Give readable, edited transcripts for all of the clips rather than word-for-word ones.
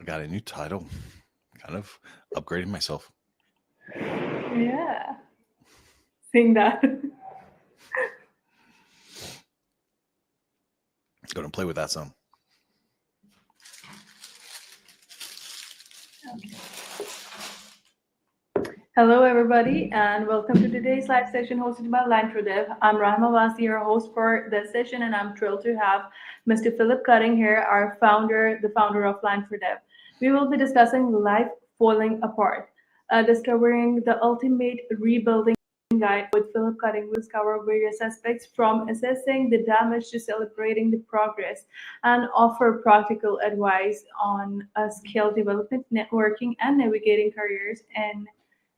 got a new title. Kind of upgrading myself. Yeah, seeing that. Gonna play with that some. Hello, everybody, and welcome to today's live session hosted by Transformative. I'm Rahima Wasti, your host for this session, and I'm thrilled to have Mr. Philip Cutting here, our founder, the founder of Transformative. We will be discussing life falling apart, discovering the ultimate rebuilding guide with Philip Cutting. Will discover various aspects from assessing the damage to celebrating the progress and offer practical advice on skill development, networking, and navigating careers in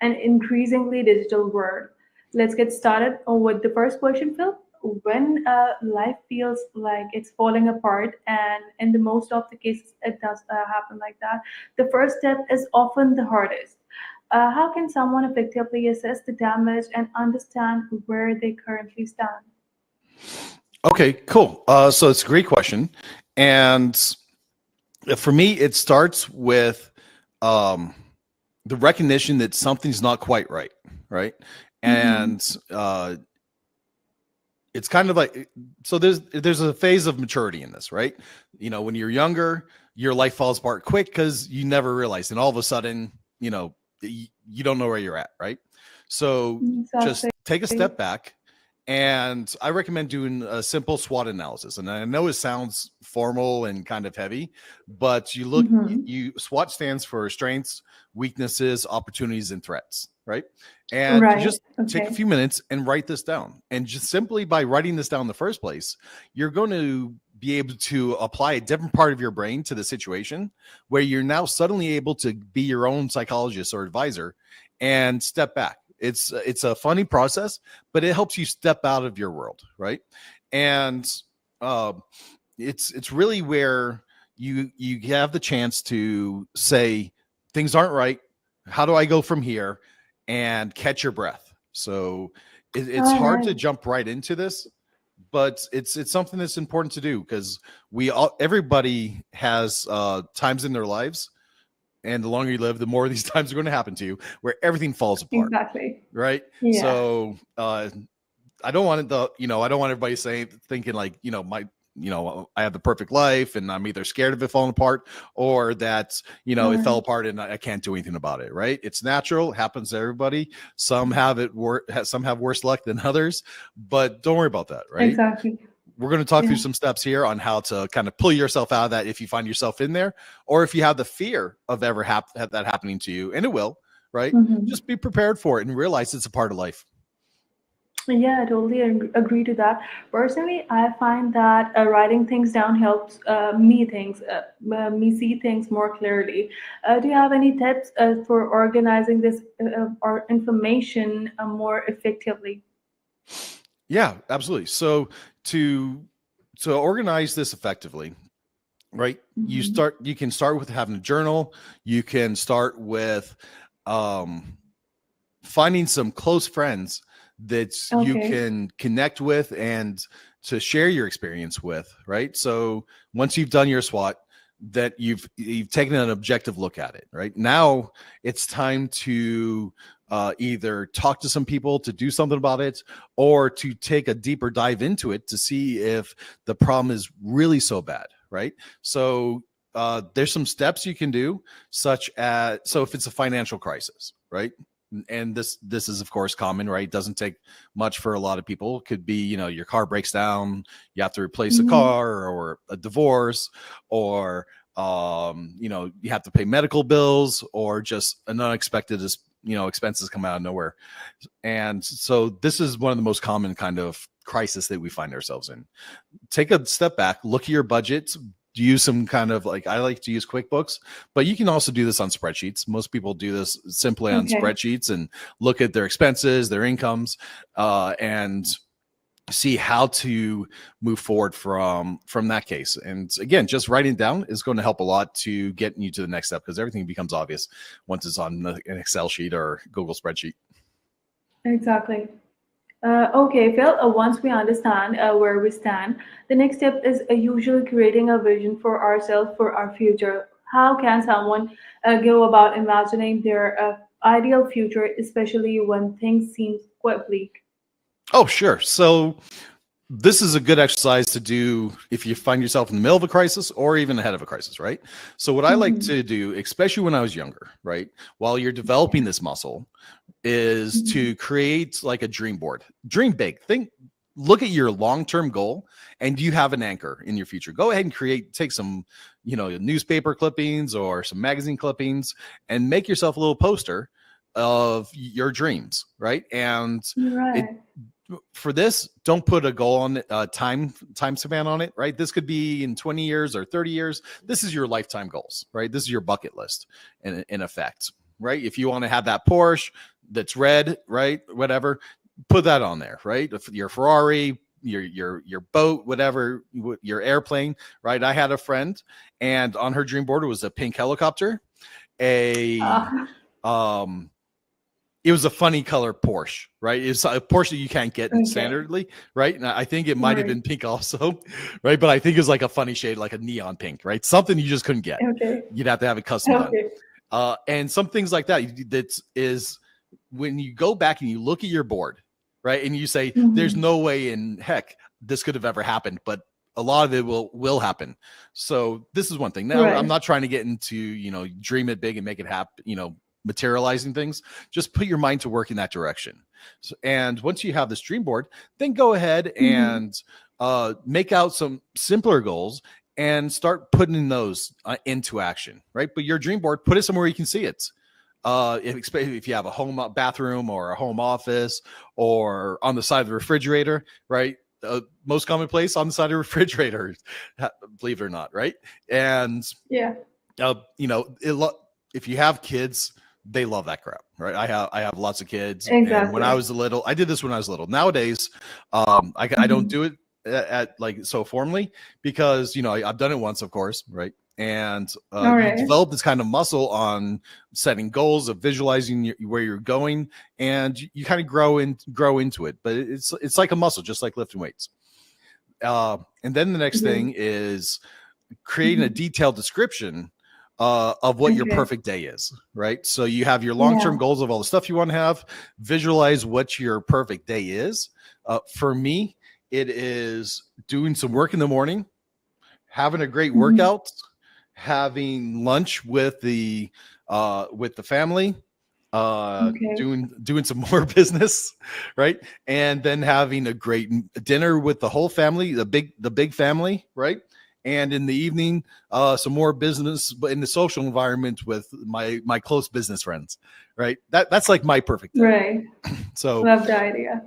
an increasingly digital world. Let's get started with the first question, Phil. When life feels like it's falling apart, and in the most of the cases it does happen like that, the first step is often the hardest. How can someone effectively assess the damage and understand where they currently stand? Okay, cool. So it's a great question, and for me, it starts with the recognition that something's not quite right, right? Mm-hmm. And it's kind of like, so there's a phase of maturity in this, right? When you're younger, your life falls apart quick because you never realize, and all of a sudden, you don't know where you're at, right? So just Exactly. take a step back, and I recommend doing a simple SWOT analysis. And I know it sounds formal and kind of heavy, but Mm-hmm. SWOT stands for strengths, weaknesses, opportunities, and threats, right? And you Right. just take a Okay. few minutes and write this down. And just simply by writing this down in the first place, you're going to be able to apply a different part of your brain to the situation where you're now suddenly able to be your own psychologist or advisor and step back. It's a funny process, but it helps you step out of your world, right? And uh, it's really where you have the chance to say things aren't right. How do I go from here? And catch your breath. So it's All hard to right. jump right into this, but it's something that's important to do because everybody has times in their lives, and the longer you live, the more of these times are going to happen to you where everything falls apart, Exactly. right? Yeah. So I don't want I don't want everybody thinking like, I have the perfect life and I'm either scared of it falling apart or that, All it fell right. apart and I can't do anything about it. Right. It's natural. It happens to everybody. Some some have worse luck than others, but don't worry about that. Right. Exactly. We're going to talk through Yeah. some steps here on how to kind of pull yourself out of that if you find yourself in there, or if you have the fear of ever have that happening to you, and it will, right? Mm-hmm. Just be prepared for it and realize it's a part of life. Yeah, I totally agree to that. Personally, I find that writing things down helps me see things more clearly. Do you have any tips for organizing this or information more effectively? Yeah, absolutely. So to organize this effectively, right? Hmm. You can start with having a journal. You can start with um finding some close friends that you Okay. can connect with and to share your experience with, right? So once you've done your SWOT, that you've taken an objective look at it, right? Now it's time to either talk to some people to do something about it, or to take a deeper dive into it to see if the problem is really so bad, right? So there's some steps you can do, such as, so if it's a financial crisis, right? And this is of course common, right? It doesn't take much for a lot of people. It could be, your car breaks down, you have to replace a Hmm. car, or a divorce, or you have to pay medical bills, or just an unexpected expenses come out of nowhere. And so this is one of the most common kind of crisis that we find ourselves in. Take a step back, look at your budget, use some kind of, like, I like to use QuickBooks, but you can also do this on spreadsheets. Most people do this simply on Okay. spreadsheets and look at their expenses, their incomes, and see how to move forward from that case. And again, just writing down is going to help a lot to get you to the next step, because everything becomes obvious once it's on an Excel sheet or Google spreadsheet. Exactly. Okay, Phil, once we understand where we stand, the next step is usually creating a vision for ourselves, for our future. How can someone go about imagining their ideal future, especially when things seem quite bleak? Oh, sure. So this is a good exercise to do if you find yourself in the middle of a crisis or even ahead of a crisis, right? So what I like Mhm. to do, especially when I was younger, right, while you're developing this muscle, is Mhm. to create like a dream board. Dream big. Look at your long-term goal, and do you have an anchor in your future? Go ahead and take some, newspaper clippings or some magazine clippings and make yourself a little poster of your dreams, right? And it Right. for this, don't put a goal on it, time span on it, right? This could be in 20 years or 30 years. This is your lifetime goals, right? This is your bucket list in effect, right? If you want to have that Porsche that's red, right? Whatever, put that on there, right? If your Ferrari, your boat, whatever, your airplane, right? I had a friend, and on her dream board was a pink helicopter, a Uh, um it was a funny color Porsche, right? It's a Porsche that you can't get okay. standardly, right? And I think it might have Right. been pink also, right? But I think it was like a funny shade, like a neon pink, right? Something you just couldn't get. Okay. You'd have to have it custom done. Okay. And some things like that, that is when you go back and you look at your board, right? And you say, there's Mhm. no way in heck this could have ever happened, but a lot of it will happen. So this is one thing. Now, I'm Right. not trying to get into, dream it big and make it happen, materializing things. Just put your mind to work in that direction. So, and once you have this dream board, then go ahead Mhm. and make out some simpler goals and start putting those into action, right? But your dream board, put it somewhere you can see it. If you have a home bathroom or a home office or on the side of the refrigerator, right? Most common place on the side of the refrigerator, believe it or not, right? And Yeah. uh, you know, if you have kids, they love that crap, right? I have lots of kids, and when I Exactly. was little, I did this when I was little. Nowadays, I don't Mhm. do it at like so formally because I've done it once, of course, right? And All you right. develop this kind of muscle on setting goals, of visualizing where you're going, and you kind of grow into it. But it's like a muscle, just like lifting weights. And then the next Great. thing is creating a Mhm. detailed description of what your Okay. perfect day is, right? So you have your long-term Yeah. goals of all the stuff you want to have, visualize what your perfect day is. For me, it is doing some work in the morning, having a great Mhm. workout, having lunch with the family, Okay. doing some more business, right? And then having a great dinner with the whole family, the big family, right? And in the evening, some more business, but in the social environment with my close business friends, right? That's like my perfect day. Right. So Love the idea.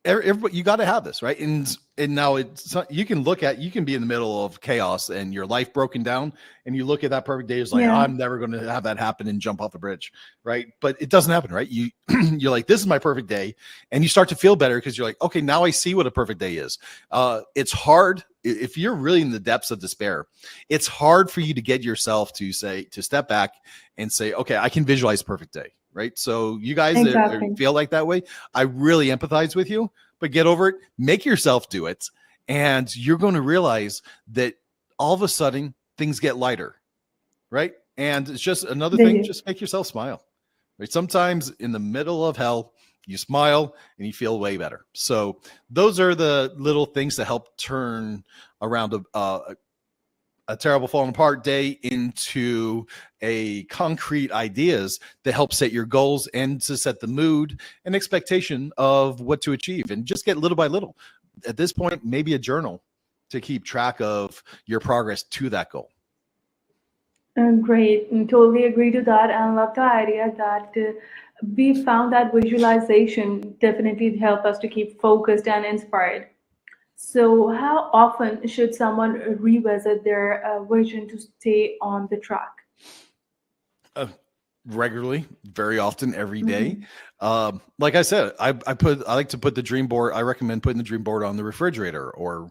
everybody, you got to have this, right? And now you can be in the middle of chaos and your life broken down, and you look at that perfect day, it's like, Yeah. I'm never going to have that happen and jump off the bridge, right? But it doesn't happen, right? You're like, this is my perfect day, and you start to feel better because you're like, okay, now I see what a perfect day is. It's hard if you're really in the depths of despair. It's hard for you to get yourself to step back and say, okay, I can visualize a perfect day, right? So you guys that Exactly. feel like that way, I really empathize with you, but get over it, make yourself do it, and you're going to realize that all of a sudden things get lighter, right? And it's just another They thing, do. just make yourself smile, right? Sometimes in the middle of hell, you smile and you feel way better. So those are the little things to help turn around a terrible falling apart day into a concrete ideas that help set your goals and to set the mood and expectation of what to achieve, and just get little by little. At this point, maybe a journal to keep track of your progress to that goal. Great. And totally agree to that. And love the idea that we found that visualization definitely help us to keep focused and inspired. So, how often should someone revisit their vision to stay on the track? uh, Regularly, very often, every day. Mhm. Like I said, I like to put the dream board. I recommend putting the dream board on the refrigerator or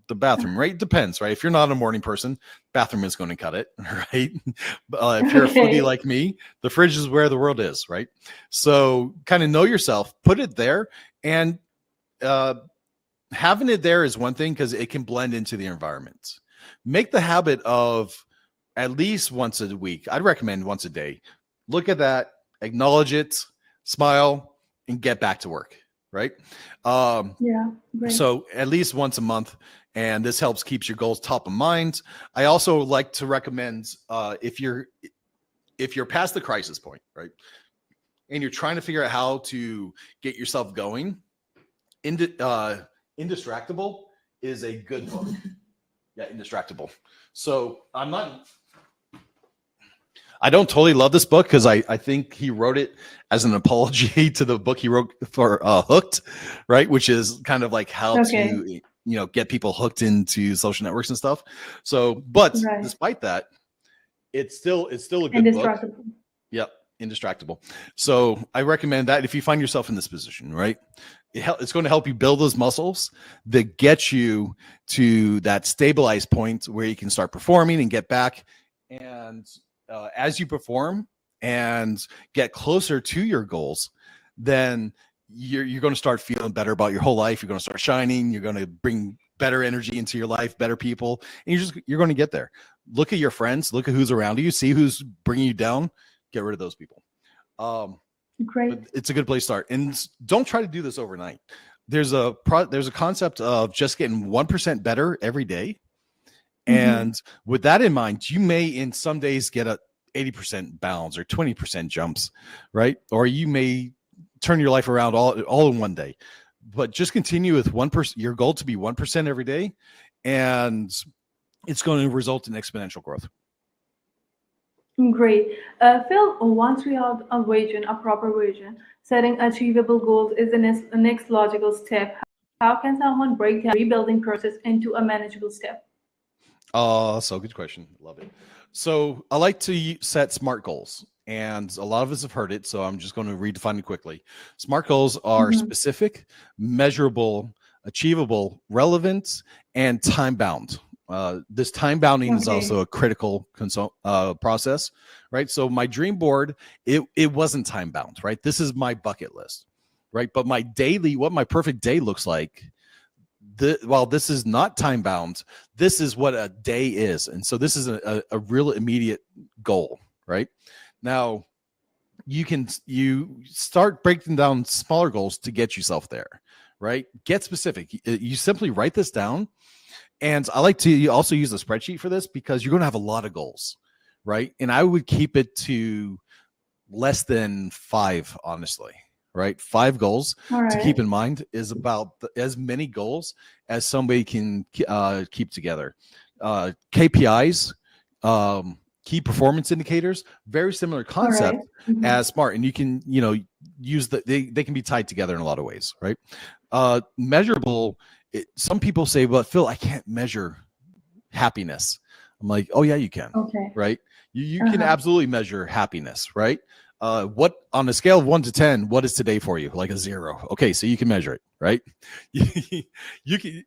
the bathroom, right? It depends, right? If you're not a morning person, bathroom is going to cut it, right? If you're a foodie Okay. like me, the fridge is where the world is, right? So kind of know yourself, put it there, and uh, having it there is one thing because it can blend into the environment. Make the habit of at least once a week. I'd recommend once a day. Look at that, acknowledge it, smile, and get back to work. Right. Yeah. Great. So at least once a month, and this helps keeps your goals top of mind. I also like to recommend if you're past the crisis point, right, and you're trying to figure out how to get yourself going, Indistractable is a good book. Yeah, Indistractable. So I don't totally love this book because I think he wrote it as an apology to the book he wrote for Hooked, right? Which is kind of like how to get people hooked into social networks and stuff. So, but despite that, it's still a good book. Yep, Indistractable. So I recommend that if you find yourself in this position, right? It's going to help you build those muscles that get you to that stabilized point where you can start performing and get back. And as you perform and get closer to your goals, then you're going to start feeling better about your whole life. You're going to start shining. You're going to bring better energy into your life, better people, and you're going to get there. Look at your friends. Look at who's around you. See who's bringing you down. Get rid of those people. Great. It's a good place to start. And don't try to do this overnight. There's a concept of just getting 1% better every day. And with that in mind, you may in some days get a 80% bounds or 20% jumps, right? Or you may turn your life around all in one day. But just continue with 1%, your goal to be 1% every day, and it's going to result in exponential growth. Great. Phil, once we have a proper vision, setting achievable goals is the next logical step. How can someone break the rebuilding process into a manageable step? So good question. Love it. So I like to set SMART goals, and a lot of us have heard it, so I'm just going to redefine it quickly. SMART goals are specific, measurable, achievable, relevant, and time-bound. This time bounding is also a critical process, right? So my dream board, it wasn't time bound, right? This is my bucket list, right? But what my perfect day looks like, while this is not time bound, this is what a day is. And so this is a real immediate goal, right? Now you start breaking down smaller goals to get yourself there, right? Get specific. You simply write this down. And I like to also use a spreadsheet for this because you're going to have a lot of goals, right? And I would keep it to less than 5, honestly, right? 5 goals to keep in mind is about as many goals as somebody can keep together. KPIs, key performance indicators, very similar concept as SMART. And you can, use they can be tied together in a lot of ways, right? Measurable. Some people say, well, Phil, I can't measure happiness. I'm like, oh yeah, you can. Okay. Right. You can absolutely measure happiness, right? What on a scale of 1 to 10, what is today for you? Like a 0. Okay. So you can measure it, right? You can,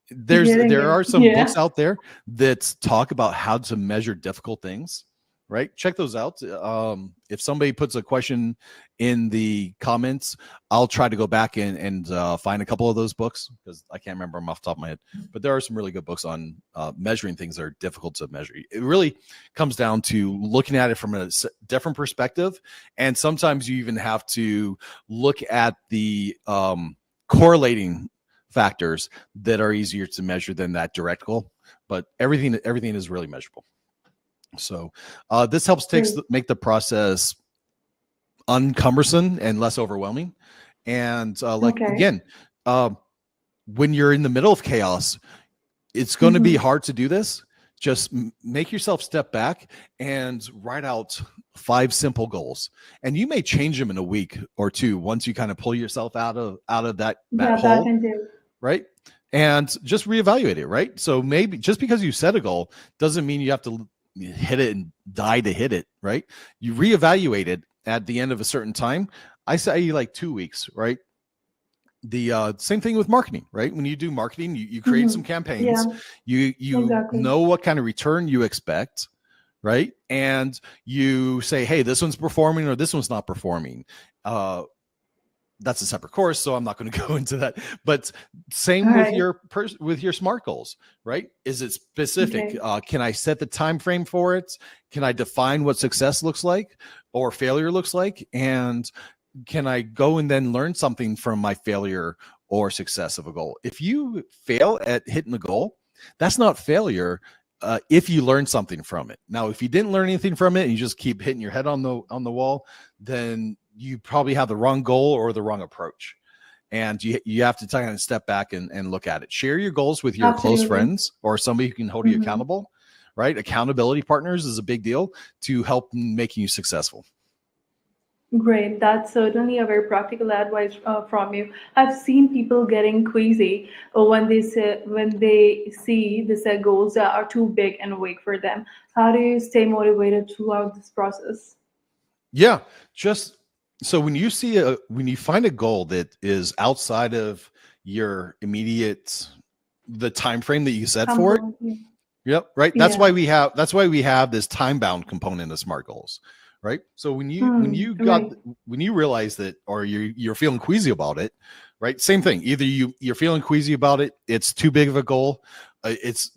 there are some books out there that talk about how to measure difficult things, right? Check those out. If somebody puts a question in the comments, I'll try to go back and find a couple of those books because I can't remember them off the top of my head. But there are some really good books on measuring things that are difficult to measure. It really comes down to looking at it from a different perspective. And sometimes you even have to look at the correlating factors that are easier to measure than that direct goal. But everything is really measurable. So this helps make the process uncumbersome and less overwhelming. And again, when you're in the middle of chaos, it's going to be hard to do this. Just make yourself step back and write out 5 simple goals. And you may change them in a week or 2 once you kind of pull yourself out of that hole, right? And just reevaluate it, right? So maybe just because you set a goal doesn't mean you have to hit it and die to hit it, right? You reevaluate it at the end of a certain time. I say like 2 weeks, right? The same thing with marketing, right? When you do marketing, you create some campaigns. You know what kind of return you expect, right? And you say, hey, this one's performing or this one's not performing. that's a separate course, so I'm not going to go into that. But same All with right. your SMART goals, right? Is it specific? Okay. Can I set the time frame for it? Can I define what success looks like or failure looks like? And can I go and then learn something from my failure or success of a goal? If you fail at hitting the goal, that's not failure. If you learn something from it. Now, if you didn't learn anything from it and you just keep hitting your head on the wall, then you probably have the wrong goal or the wrong approach. And you have to kind of step back and look at it. Share your goals with your close Absolutely. friends or somebody who can hold you accountable, right? Accountability partners is a big deal to help making you successful. Great. That's certainly a very practical advice from you. I've seen people getting queasy when they see the set goals that are too big and vague for them. How do you stay motivated throughout this process? Yeah, just so when you find a goal that is outside of your immediate the time frame that you set for it. Comfort. Yeah. Yep, right. Yeah. That's why we have this time bound component of SMART goals, right? So Right. when you realize that, or you're feeling queasy about it, right? Same thing. Either you're feeling queasy about it, it's too big of a goal, it's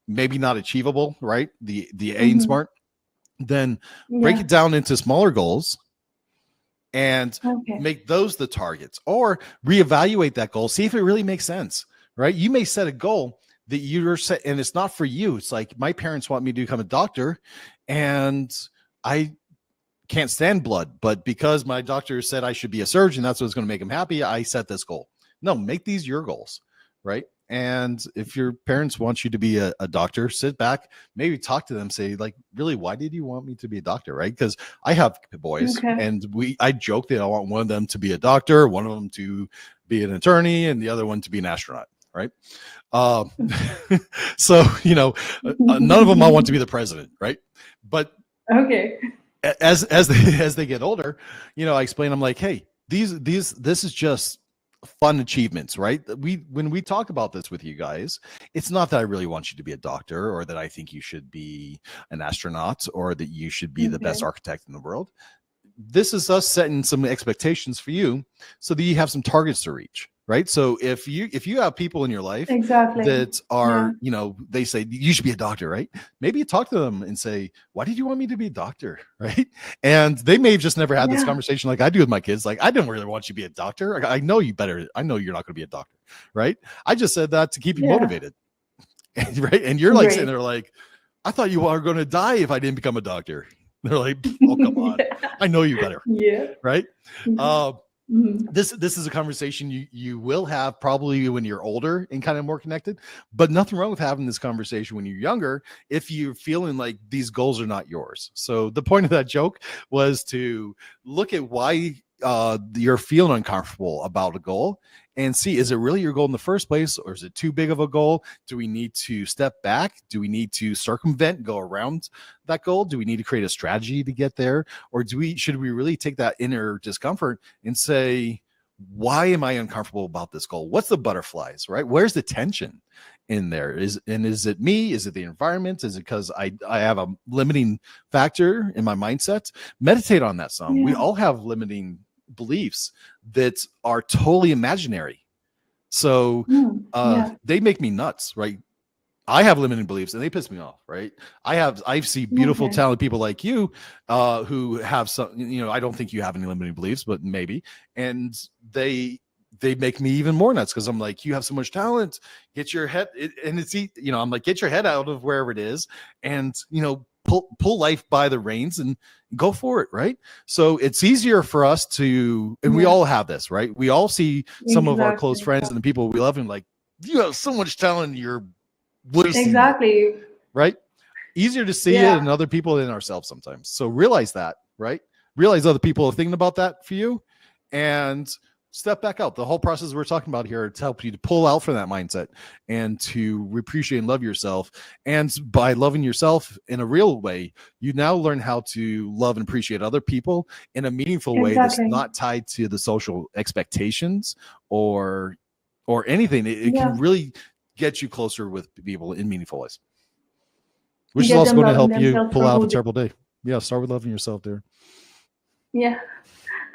maybe not achievable, right? The A in Mm-hmm. SMART. Then break Yeah. it down into smaller goals and Okay. make those the targets, or reevaluate that goal, see if it really makes sense, right? You may set a goal that you're set and it's not for you. It's like my parents want me to become a doctor and I can't stand blood, but because my doctor said I should be a surgeon, that's what's going to make him happy, I set this goal. No, make these your goals, right? And if your parents want you to be a doctor, sit back, maybe talk to them, say, like, really, why did you want me to be a doctor, right? Because I have boys, Okay. and I joke that I want one of them to be a doctor, one of them to be an attorney, and the other one to be an astronaut, right? Um, so, none of them all want to be the president, right? But Okay. as they get older, I explain, I'm like, hey, this is just fun achievements, right? When we talk about this with you guys, it's not that I really want you to be a doctor or that I think you should be an astronaut or that you should be the best Okay. architect in the world. This is us setting some expectations for you so that you have some targets to reach, right? So if you have people in your life Exactly. that Yeah. are, they say you should be a doctor, right? Maybe you talk to them and say, why did you want me to be a doctor? Right? And they may have just never had this Yeah. conversation like I do with my kids. Like, I didn't really want you to be a doctor. I know you better. I know you're not going to be a doctor, right? I just said that to keep you Yeah. motivated. Right? And you're like sitting Great. there like, I thought you were going to die if I didn't become a doctor. They're like, oh, come on. Yeah. I know you better. Yeah. Right? Uh, Mhm. this is a conversation you will have probably when you're older and kind of more connected, but nothing wrong with having this conversation when you're younger if you're feeling like these goals are not yours. So the point of that joke was to look at why you're feeling uncomfortable about a goal and see, is it really your goal in the first place, or is it too big of a goal? Do we need to step back? Do we need to circumvent, go around that goal? Do we need to create a strategy to get there? Or should we really take that inner discomfort and say, why am I uncomfortable about this goal? What's the butterflies, right? Where's the tension in there? Is it me? Is it the environment? Is it because I have a limiting factor in my mindset? Meditate on that some. We Yeah. all have limiting beliefs that are totally imaginary. So Yeah. they make me nuts, right? I have limiting beliefs and they piss me off, right? I see beautiful, Okay. talented people like you who have some, I don't think you have any limiting beliefs, but maybe. And they make me even more nuts because I'm like, you have so much talent, get your head, I'm like, get your head out of wherever it is and, pull life by the reins and go for it, right? So it's easier for us to, and we Yeah. all have this, right? We all see some of our close Exactly. friends and the people we love and like, you have so much talent, you're wasting it, Exactly. right? Easier to see it in Yeah. other people than ourselves sometimes. So realize that, right? Realize other people are thinking about that for you and step back out. The whole process we're talking about here to help you to pull out from that mindset and to appreciate and love yourself. And by loving yourself in a real way, you now learn how to love and appreciate other people in a meaningful way that's Exactly. not tied to the social expectations or anything. It can Yeah. really get you closer with people in meaningful ways, which is Get also them going to loving help you themselves pull for out who the they. terrible day. Yeah, start with loving yourself there. Yeah.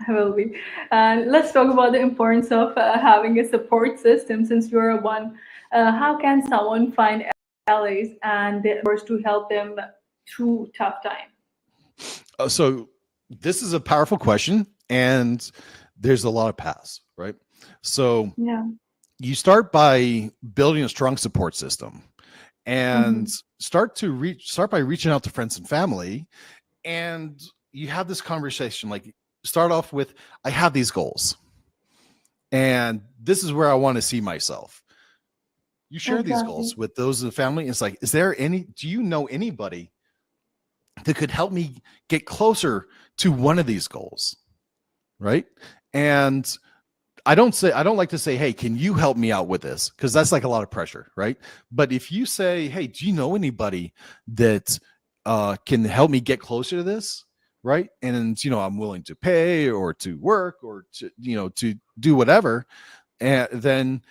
I will be. And let's talk about the importance of having a support system since you're one. How can someone find allies and the mentors to help them through tough time? So this is a powerful question, and there's a lot of paths, right? So Yeah. you start by building a strong support system, and Mm-hmm. start by reaching out to friends and family, and you have this conversation. Like, start off with, I have these goals, and this is where I want to see myself. You share these Exactly. goals with those in the family. It's like, do you know anybody that could help me get closer to one of these goals? Right. And I don't like to say, hey, can you help me out with this? Because that's like a lot of pressure, right? But if you say, hey, do you know anybody that can help me get closer to this? Right. And I'm willing to pay or to work or to do whatever. And then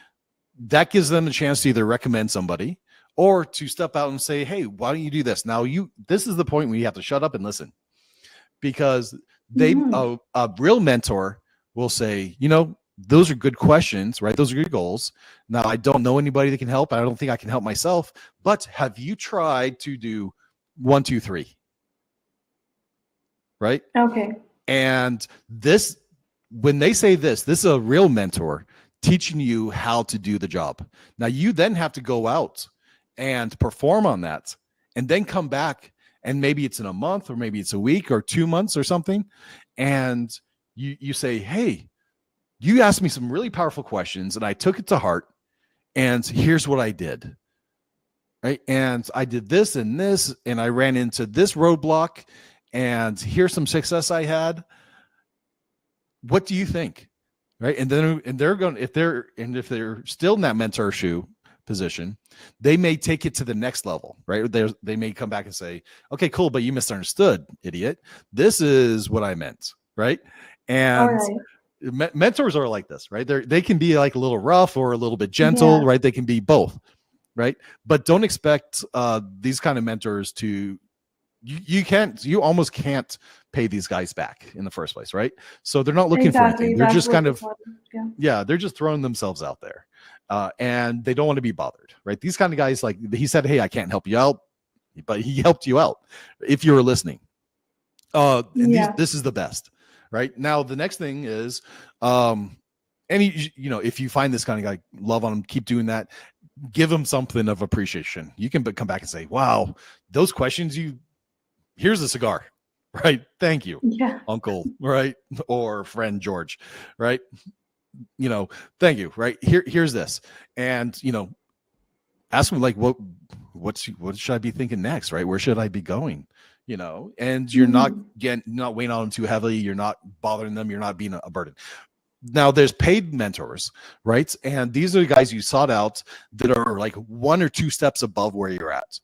that gives them a chance to either recommend somebody or to step out and say, hey, why don't you do this? Now this is the point where you have to shut up and listen, because Mm-hmm. a real mentor will say, those are good questions, right? Those are good goals. Now, I don't know anybody that can help. I don't think I can help myself, but have you tried to do 1, 2, 3? Right. Okay. And when they say this is a real mentor teaching you how to do the job. Now, you then have to go out and perform on that, and then come back, and maybe it's in a month, or maybe it's a week or 2 months or something, and you say, hey, you asked me some really powerful questions, and I took it to heart, and here's what I did. Right. And I did this and this, and I ran into this roadblock, and here's some success I had. What do you think? Right. And they're going, if they're still in that mentor shoe position, they may take it to the next level, right? They may come back and say, okay, cool, but you misunderstood, idiot. This is what I meant. Right. All And right. mentors are like this, right? They can be like a little rough or a little bit gentle, Yeah. right? They can be both, right? But don't expect these kind of mentors to, you almost can't pay these guys back in the first place, right? So they're not looking for anything. Exactly. They're That's just what kind we of, thought. Yeah. yeah, they're just throwing themselves out there, and they don't want to be bothered, right? These kind of guys, like he said, hey, I can't help you out, but he helped you out if you were listening. And Yeah. this is the best, right? Now the next thing is, and if you find this kind of guy, love on him, keep doing that, give him something of appreciation. You can come back and say, wow, those questions, here's a cigar, right? Thank you, Yeah. uncle, right? Or friend George, right? Thank you, right? Here's this. And ask him, like, what should I be thinking next, right? Where should I be going? And you're not, Mm-hmm. again, not weighing on them too heavily, you're not bothering them, you're not being a burden. Now there's paid mentors, right? And these are the guys you sought out that are like 1 or 2 steps above where you're at,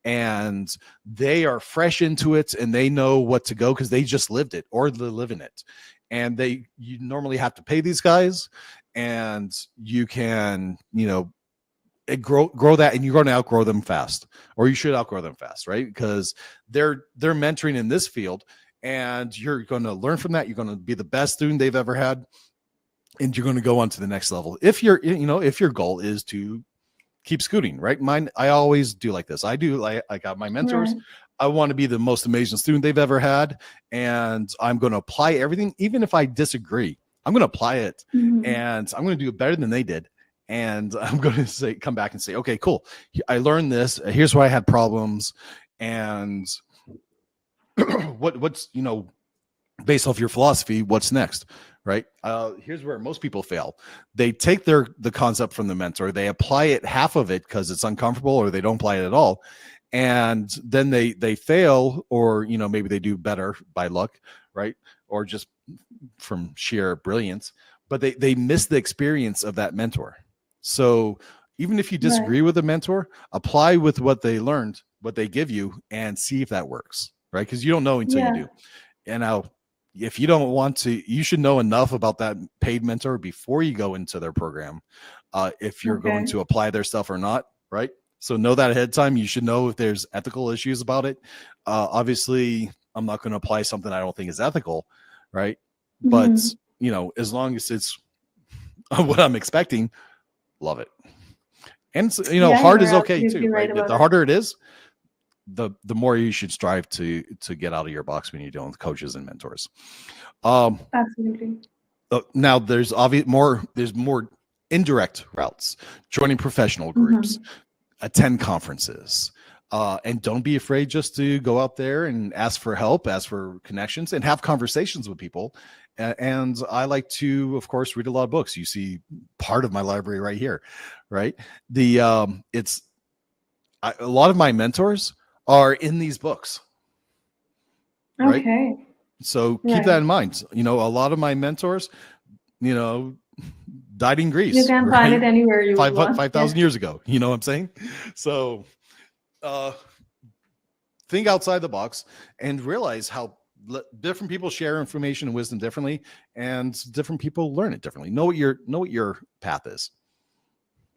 and they are fresh into it, and they know what to go because they just lived it or they live in it. And you normally have to pay these guys, and you can grow that, and you're going to outgrow them fast, or you should outgrow them fast, right? Because they're mentoring in this field, and you're going to learn from that. You're going to be the best student they've ever had, and you're going to go on to the next level. If your goal is to keep scooting, right? Mine, I always do like this. I got my mentors. Right. I want to be the most amazing student they've ever had, and I'm going to apply everything, even if I disagree. I'm going to apply it, Mm-hmm. and I'm going to do it better than they did. And I'm going to come back and say, okay, cool. I learned this. Here's where I had problems, and what's based off your philosophy, what's next, right? Here's where most people fail. They take the concept from the mentor, they apply it, half of it, because it's uncomfortable, or they don't apply it at all, and then they fail, or maybe they do better by luck, right? Or just from sheer brilliance, but they miss the experience of that mentor. So even if you Right. disagree with a mentor, apply with what they learned, what they give you, and see if that works, right? Because you don't know until you Yeah. do. And now, if you don't want to, you should know enough about that paid mentor before you go into their program, if you're going Okay. to apply their stuff or not, right? So know that ahead of time. You should know if there's ethical issues about it. Obviously, I'm not going to apply something I don't think is ethical, right? But you should know if there's ethical issues about it. Obviously, I'm not going to apply something I don't think is ethical, right? but Mhm. as long as it's what I'm expecting, love it. And Yeah, hard you're is okay absolutely too, right right? about The it. harder it is, the more you should strive to get out of your box when you're dealing with coaches and mentors. Um, Absolutely. Now there's more indirect routes: joining professional groups, Mhm. attend conferences, and don't be afraid just to go out there and ask for help, ask for connections, and have conversations with people. And I like to, of course, read a lot of books. You see part of my library right here, right? It's a lot of my mentors are in these books, right? Okay. So keep that Right. in mind. A lot of my mentors, you know, died in You Greece, can find right? it anywhere you would want. Five Yeah. thousand years ago. You know what I'm saying? So uh, think outside the box and realize how different people share information and wisdom differently, and different people learn it differently. Know what your path is.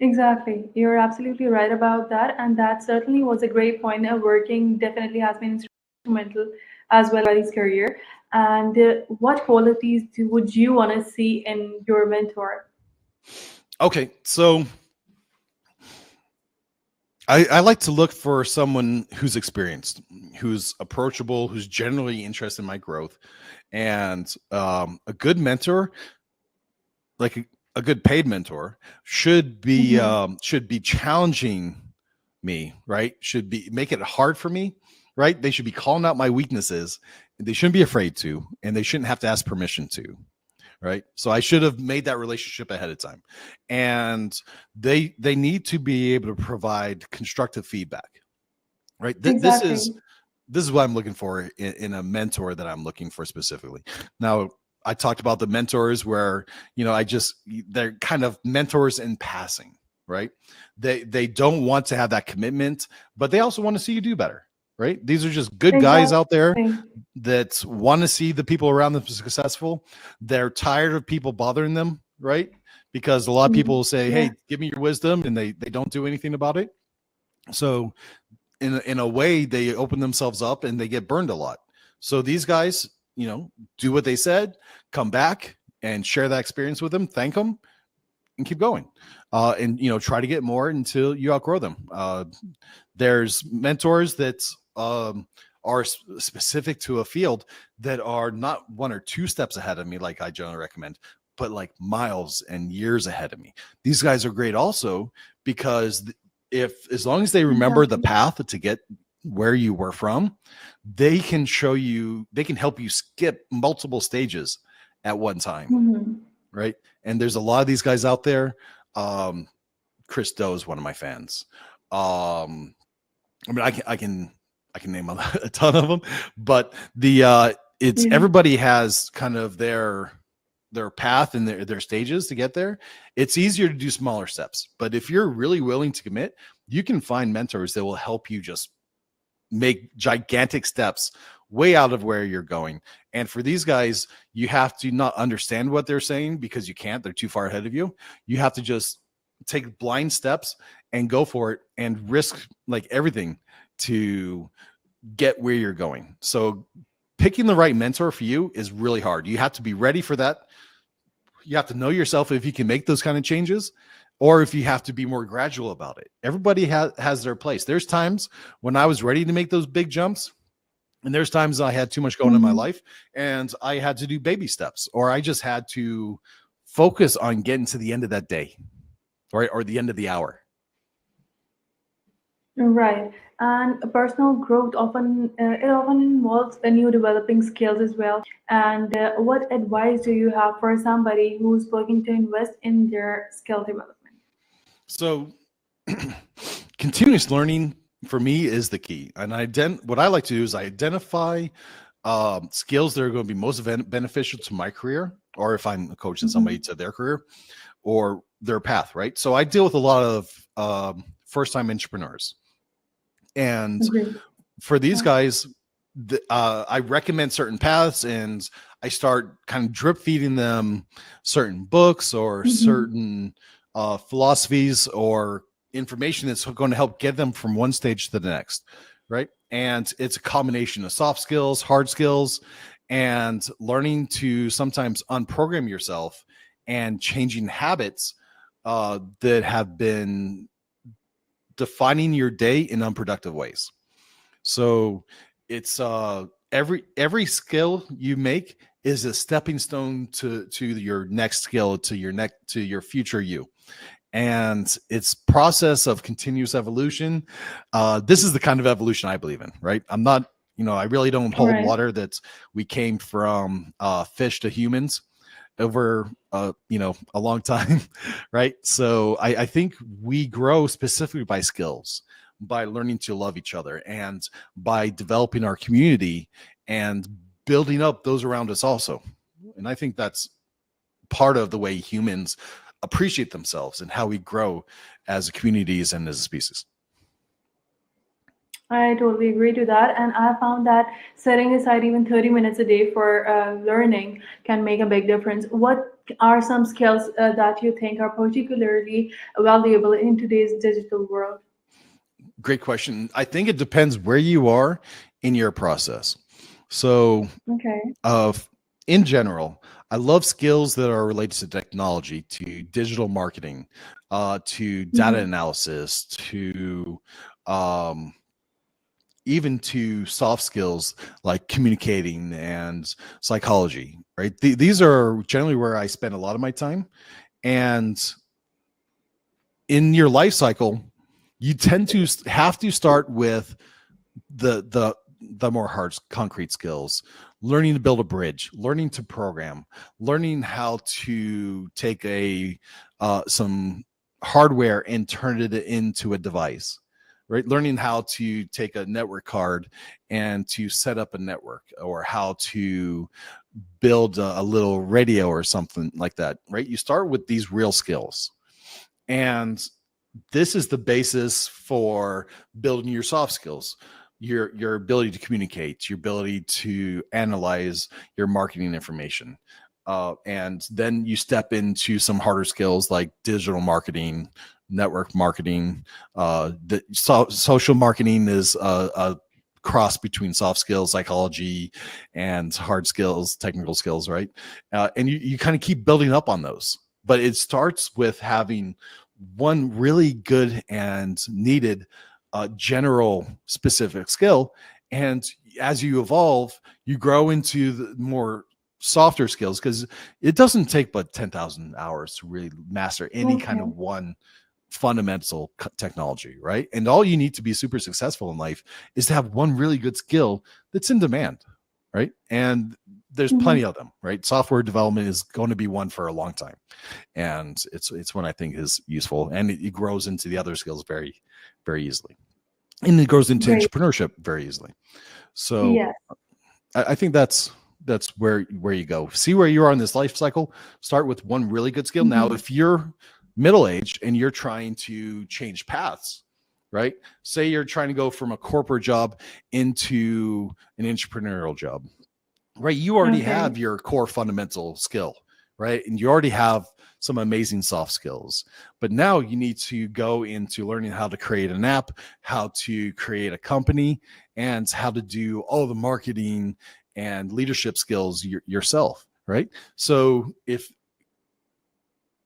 Exactly. You're absolutely right about that. And that certainly was a great point. Working definitely has been instrumental as well as his career. And what qualities would you want to see in your mentor? Okay, so I like to look for someone who's experienced, who's approachable, who's generally interested in my growth, and a good mentor, like a good paid mentor, Hmm. should be challenging me, right? Should be make it hard for me, right? They should be calling out my weaknesses. They shouldn't be afraid to, and they shouldn't have to ask permission to, right? So I should have made that relationship ahead of time, and they need to be able to provide constructive feedback, right? Exactly. This is what I'm looking for in a mentor that I'm looking for specifically. Now, I talked about the mentors where, they're kind of mentors in passing, right? They don't want to have that commitment, but they also want to see you do better, right? These are just good guys out there Exactly. that want to see the people around them successful. They're tired of people bothering them, right? Because a lot of people Mm. will say, Yeah. "Hey, give me your wisdom," and they don't do anything about it. So in a way, they open themselves up and they get burned a lot. So these guys, do what they said, come back and share that experience with them, thank them, and keep going. And try to get more until you outgrow them. There's mentors that are specific to a field that are not one or two steps ahead of me, like I generally recommend, but like miles and years ahead of me. These guys are great also because if as long as they remember the Exactly. path to get where you were from, they can help you skip multiple stages at one time, Hmm. right? And there's a lot of these guys out there. um Chris Doe is one of my fans. I mean, I can name a ton of them, but it's Yeah. everybody has kind of their path and their stages to get there. It's easier to do smaller steps, but if you're really willing to commit, you can find mentors that will help you just make gigantic steps way out of where you're going. And for these guys, you have to not understand what they're saying because you can't, they're too far ahead of you. You have to just take blind steps and go for it and risk like everything to get where you're going. So picking the right mentor for you is really hard. You have to be ready for that. You have to know yourself if you can make those kind of changes, or if you have to be more gradual about it. Everybody has their place. There's times when I was ready to make those big jumps, and there's times I had too much going in my Hmm. life and I had to do baby steps, or I just had to focus on getting to the end of that day, right? Or the end of the hour. Right. And personal growth often involves a new developing skills as well. And what advice do you have for somebody who's looking to invest in their skill development? So continuous learning for me is the key. And what I like to do is I identify skills that are going to be most beneficial to my career, or if I'm coaching somebody Hmm. to their career or their path, right? So I deal with a lot of first time entrepreneurs. And Agree. for these Yeah. guys, I recommend certain paths, and I start kind of drip feeding them certain books or Hmm. certain philosophies or information that's going to help get them from one stage to the next, right? And it's a combination of soft skills, hard skills, and learning to sometimes unprogram yourself and changing habits that have been defining your day in unproductive ways. So it's every skill you make is a stepping stone to your next skill, to your future you. And it's process of continuous evolution. This is the kind of evolution I believe in, right? I'm not, I really don't hold Right. water that we came from fish to humans over a long time, right? So I think we grow specifically by skills, by learning to love each other, and by developing our community and building up those around us also. And I think that's part of the way humans appreciate themselves and how we grow as communities and as a species. I totally agree to that. And I found that setting aside even 30 minutes a day for learning can make a big difference. What are some skills that you think are particularly valuable in today's digital world? Great question. I think it depends where you are in your process. So Okay. in general, I love skills that are related to technology, to digital marketing, to data Mhm. analysis, to um, even to soft skills like communicating and psychology, right? These are generally where I spend a lot of my time. And in your life cycle, you tend to have to start with the more hard concrete skills, learning to build a bridge, learning to program, learning how to take some hardware and turn it into a device, right? Learning how to take a network card and to set up a network, or how to build a little radio or something like that, right? You start with these real skills, and this is the basis for building your soft skills, your ability to communicate, your ability to analyze your marketing information. And then you step into some harder skills like digital marketing, network marketing. Social marketing is a cross between soft skills, psychology, and hard skills, technical skills, right? And you kind of keep building up on those. But it starts with having one really good and needed general specific skill. And as you evolve, you grow into the more softer skills, because it doesn't take but 10,000 hours to really master any kind of Okay. one fundamental technology, right? And all you need to be super successful in life is to have one really good skill that's in demand, right? And there's plenty Mhm. of them, right? Software development is going to be one for a long time, and it's one I think is useful, and it grows into the other skills very, very easily, and it goes into Great. entrepreneurship very easily. So Yes. I think that's where you go. See where you are in this life cycle. Start with one really good skill. Now, Mhm. if you're middle aged and you're trying to change paths, right? Say you're trying to go from a corporate job into an entrepreneurial job, right? You already Okay. have your core fundamental skill, right? And you already have some amazing soft skills. But now you need to go into learning how to create an app, how to create a company, and how to do all the marketing and leadership skills yourself, right? So if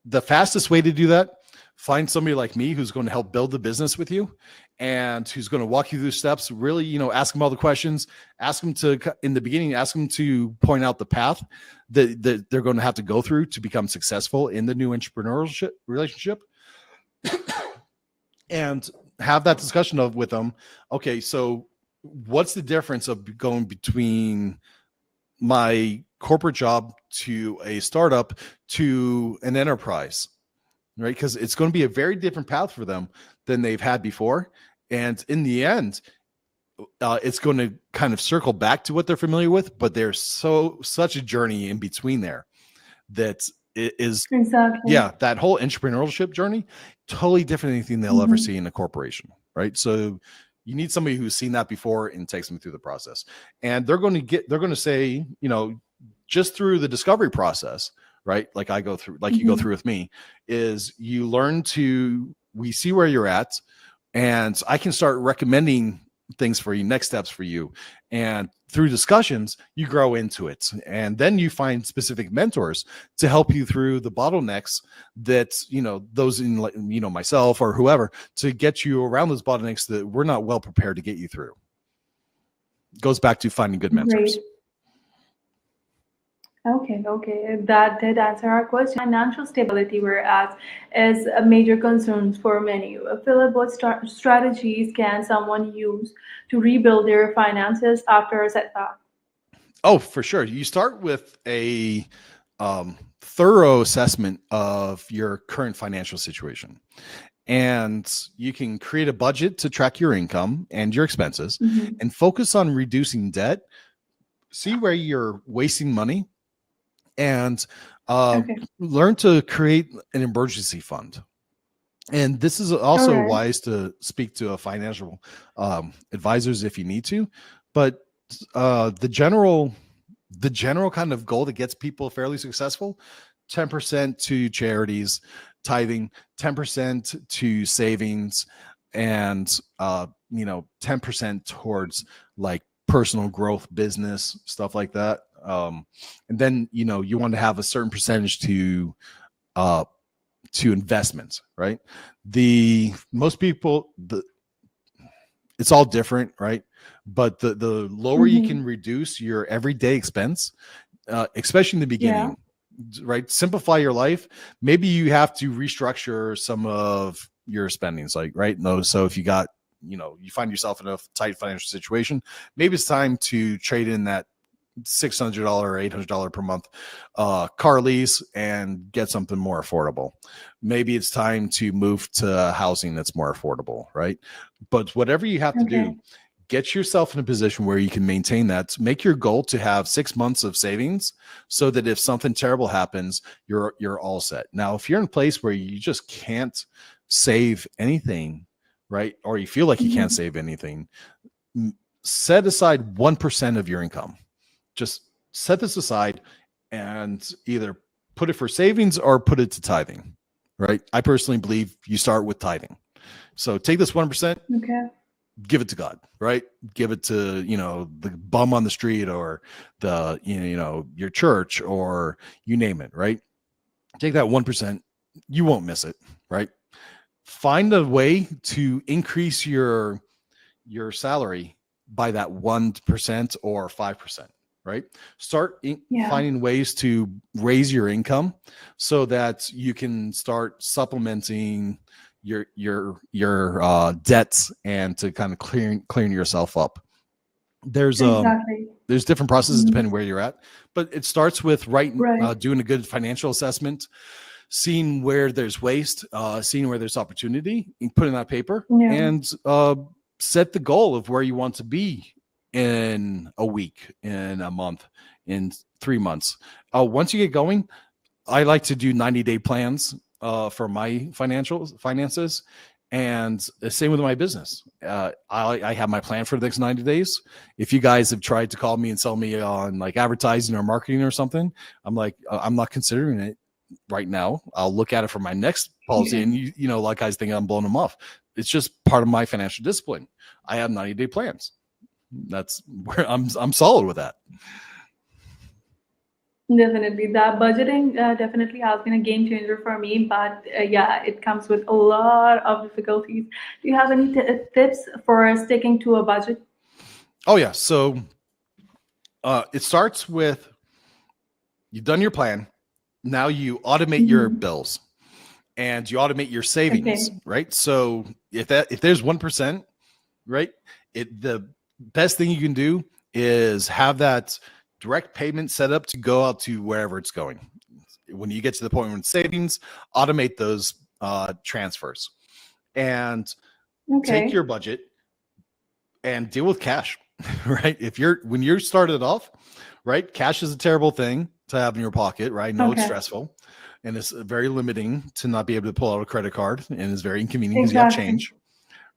the fastest way to do that, find somebody like me who's going to help build the business with you, and who's going to walk you through steps, really, ask them all the questions, ask them to, in the beginning, ask them to point out the path that they're going to have to go through to become successful in the new entrepreneurship relationship, and have that discussion with them. Okay, so what's the difference of going between my corporate job to a startup to an enterprise, right? Because it's going to be a very different path for them than they've had before. And in the end, it's going to kind of circle back to what they're familiar with, but there's such a journey in between there that it is, Exactly. yeah, that whole entrepreneurship journey, totally different than anything they'll ever see Mhm. in a corporation, right? So you need somebody who's seen that before and takes them through the process. And they're going to say, just through the discovery process, right? Like I go through, like you go Mhm. through with me, is we see where you're at, and I can start recommending things for you, next steps for you. And through discussions, you grow into it. And then you find specific mentors to help you through the bottlenecks that, those in, myself or whoever, to get you around those bottlenecks that we're not well prepared to get you through. It goes back to finding good mentors. Great. Okay, that did answer our question. Financial stability, whereas, is a major concern for many. Philip, what strategies can someone use to rebuild their finances after a setback? Oh, for sure. You start with a thorough assessment of your current financial situation. And you can create a budget to track your income and your expenses Mhm. and focus on reducing debt. See where you're wasting money and Okay. learn to create an emergency fund. And this is All also right. wise to speak to a financial advisors if you need to. But the general kind of goal that gets people fairly successful, 10% to charities, tithing, 10% to savings, and 10% towards like personal growth, business, stuff like that. And then you want to have a certain percentage uh to investments, right? The most people, it's all different, right? But the lower you Mm-hmm. can reduce your everyday expense, especially in the Yeah. beginning, right? Simplify your life. Maybe you have to restructure some of your spendings, like right. No, so if you got, you find yourself in a tight financial situation, maybe it's time to trade in that $600 or $800 per month car lease and get something more affordable. Maybe it's time to move to housing that's more affordable, right? But whatever you have to do, Okay. get yourself in a position where you can maintain that. Make your goal to have 6 months of savings so that if something terrible happens, you're all set. Now, if you're in a place where you just can't save anything, right? Or you feel like you can't Mm-hmm. save anything, set aside 1% of your income. Just set this aside and either put it for savings or put it to tithing, right? I personally believe you start with tithing. So take this 1%, Okay. give it to God, right? Give it to, the bum on the street or the, your church or you name it, right? Take that 1%. You won't miss it, right? Find a way to increase your salary by that 1% or 5%, right? Start Yeah. finding ways to raise your income so that you can start supplementing your debts and to kind of clearing yourself up. There's Exactly. there's different processes Mhm. depending where you're at, but it starts with Right. doing a good financial assessment, seeing where there's waste, seeing where there's opportunity, and put in that paper, Yeah. and set the goal of where you want to be in a week, in a month, in 3 months. Once you get going, I like to do 90-day plans for my finances. And the same with my business. I have my plan for the next 90 days. If you guys have tried to call me and sell me on like advertising or marketing or something, I'm like, I'm not considering it right now. I'll look at it for my next policy. Yeah. And like guys think I'm blowing them off. It's just part of my financial discipline. I have 90-day plans. That's where I'm solid with that. Definitely. That budgeting definitely has been a game changer for me, but yeah, it comes with a lot of difficulties. Do you have any tips for sticking to a budget? Oh yeah. So it starts with you've done your plan. Now you automate your Hmm. bills and you automate your savings, Okay. right? So if there's 1%, right, the best thing you can do is have that direct payment set up to go out to wherever it's going. When you get to the point where it's savings, automate those transfers and take Okay. your budget and deal with cash, right? When you're started off, right, cash is a terrible thing to have in your pocket, right? No, it's Okay. stressful and it's very limiting to not be able to pull out a credit card, and it's very inconvenient because you have Exactly. change,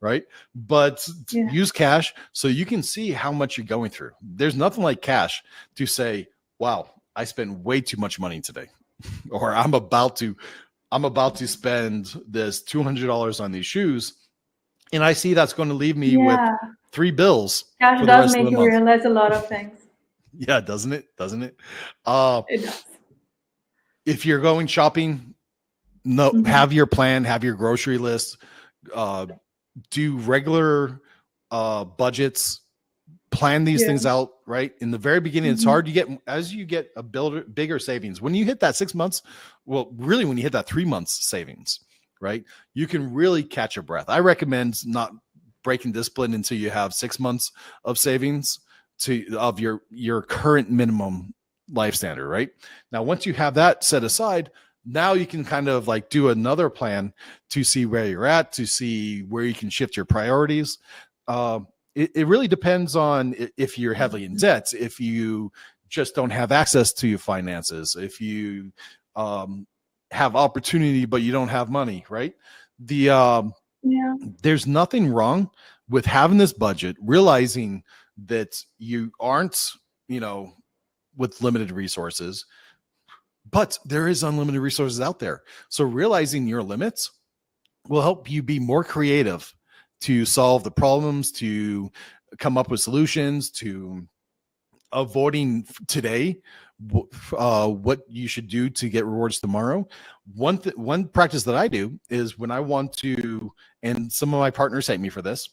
right? But Yeah. use cash so you can see how much you're going through. There's nothing like cash to say, wow, I spent way too much money today, or I'm about to spend this $200 on these shoes. And I see that's going to leave me with Yeah, 3 bills cash for the does rest of make the you month. realize a lot of things. Yeah, doesn't it? Doesn't it? Uh, It does. if you're going shopping, no, Mm-hmm. have your plan, have your grocery list, uh, do regular budgets, plan these Yeah. things out. Right in the very beginning, it's Mm-hmm. hard. You get as you get a bigger savings. When you hit that 6 months, well, really, when you hit that 3 months savings, right, you can really catch your breath. I recommend not breaking discipline until you have 6 months of savings of your current minimum life standard. Right now, once you have that set aside, now you can kind of like do another plan to see where you're at, to see where you can shift your priorities. It really depends on if you're heavily in debt, if you just don't have access to your finances, if you um, have opportunity but you don't have money, right? The Yeah. There's nothing wrong with having this budget, realizing that you aren't, you know, with limited resources, but there is unlimited resources out there. So realizing your limits will help you be more creative to solve the problems, to come up with solutions, to avoiding today what you should do to get rewards tomorrow. One practice that I do is when I want to, and some of my partners hate me for this,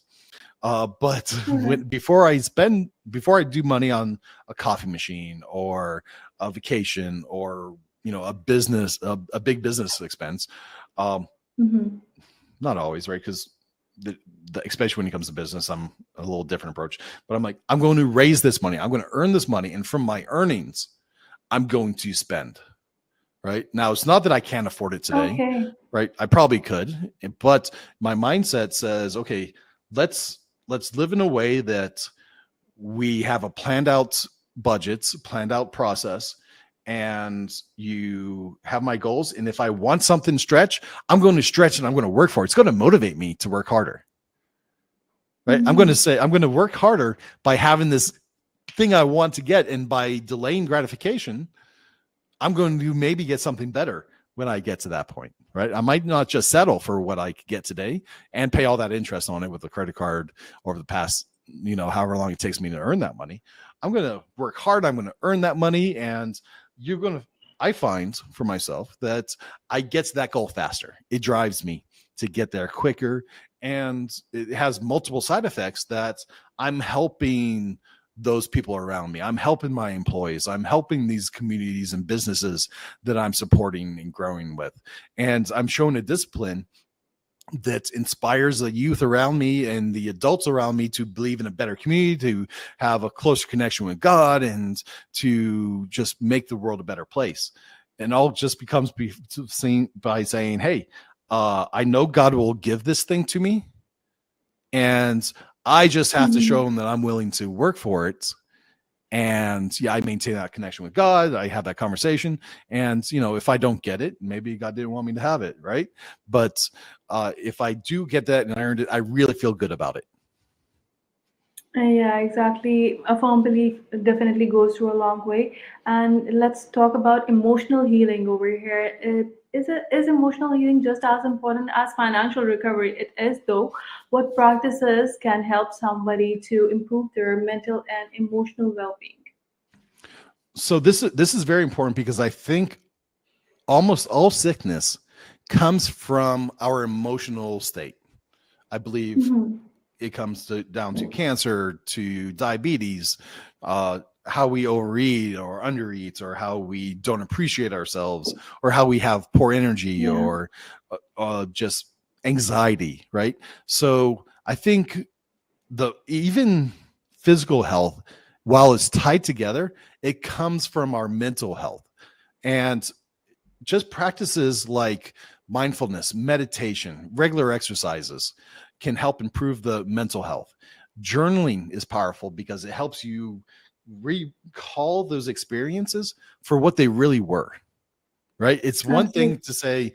but Okay. before I do money on a coffee machine or a vacation or a business, a big business expense, um, Mm-hmm. not always, right? Because the, especially when it comes to business, I'm a little different approach. But I'm like, I'm going to raise this money. I'm going to earn this money, and from my earnings, I'm going to spend. Right now, it's not that I can't afford it today. Okay. Right, I probably could, but my mindset says, okay, let's live in a way that we have a planned out budgets, planned out process, and you have my goals. And if I want something stretch, I'm going to stretch and I'm going to work for it. It's going to motivate me to work harder. Right. I'm going to Mm-hmm. say, I'm going to work harder by having this thing I want to get. And by delaying gratification, I'm going to maybe get something better when I get to that point. Right. I might not just settle for what I could get today and pay all that interest on it with a credit card over the past, however long it takes me to earn that money. I'm going to work hard. I'm going to earn that money. And you're going to, I find for myself that I get to that goal faster. It drives me to get there quicker. And it has multiple side effects that I'm helping those people around me. I'm helping my employees. I'm helping these communities and businesses that I'm supporting and growing with. And I'm showing a discipline that inspires the youth around me and the adults around me to believe in a better community, to have a closer connection with God, and to just make the world a better place. And all just becomes by saying, hey, I know God will give this thing to me, and I just have to Mm-hmm. show him that I'm willing to work for it. And yeah, I maintain that connection with God. I have that conversation. And, if I don't get it, maybe God didn't want me to have it. Right. But if I do get that and I earned it, I really feel good about it. Yeah, exactly. A firm belief definitely goes through a long way. And let's talk about emotional healing over here. Is emotional healing just as important as financial recovery? It is, though. What practices can help somebody to improve their mental and emotional well-being? So this is very important because I think almost all sickness comes from our emotional state. I believe Mm-hmm. it comes down to cancer, to diabetes, how we overeat or undereat, or how we don't appreciate ourselves, or how we have poor energy, Yeah. or just anxiety, right? So I think the even physical health, while it's tied together, it comes from our mental health. And just practices like mindfulness, meditation, regular exercises can help improve the mental health. Journaling is powerful because it helps you recall those experiences for what they really were, right? It's one thing Absolutely. to say,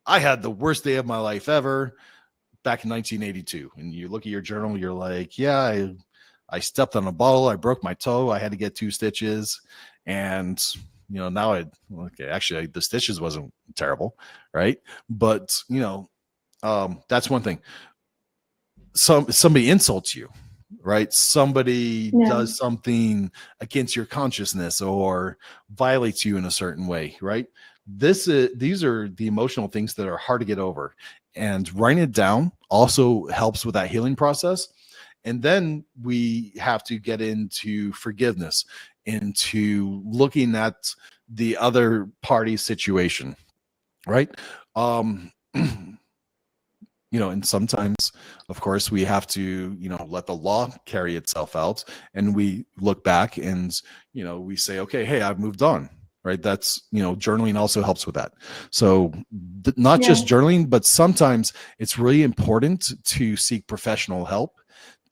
I had the worst day of my life ever back in 1982. And you look at your journal, you're like, yeah, I stepped on a bottle, I broke my toe, I had to get 2 stitches. And now okay, actually the stitches wasn't terrible, right? But that's one thing. somebody insults you, right? Somebody Yeah. does something against your consciousness or violates you in a certain way, right? These are the emotional things that are hard to get over, and writing it down also helps with that healing process. And then we have to get into forgiveness, into looking at the other party's situation, right? um and sometimes, of course, we have to, let the law carry itself out, and we look back and, we say, okay, hey, I've moved on, right? That's, journaling also helps with that. So not Yeah. just journaling, but sometimes it's really important to seek professional help,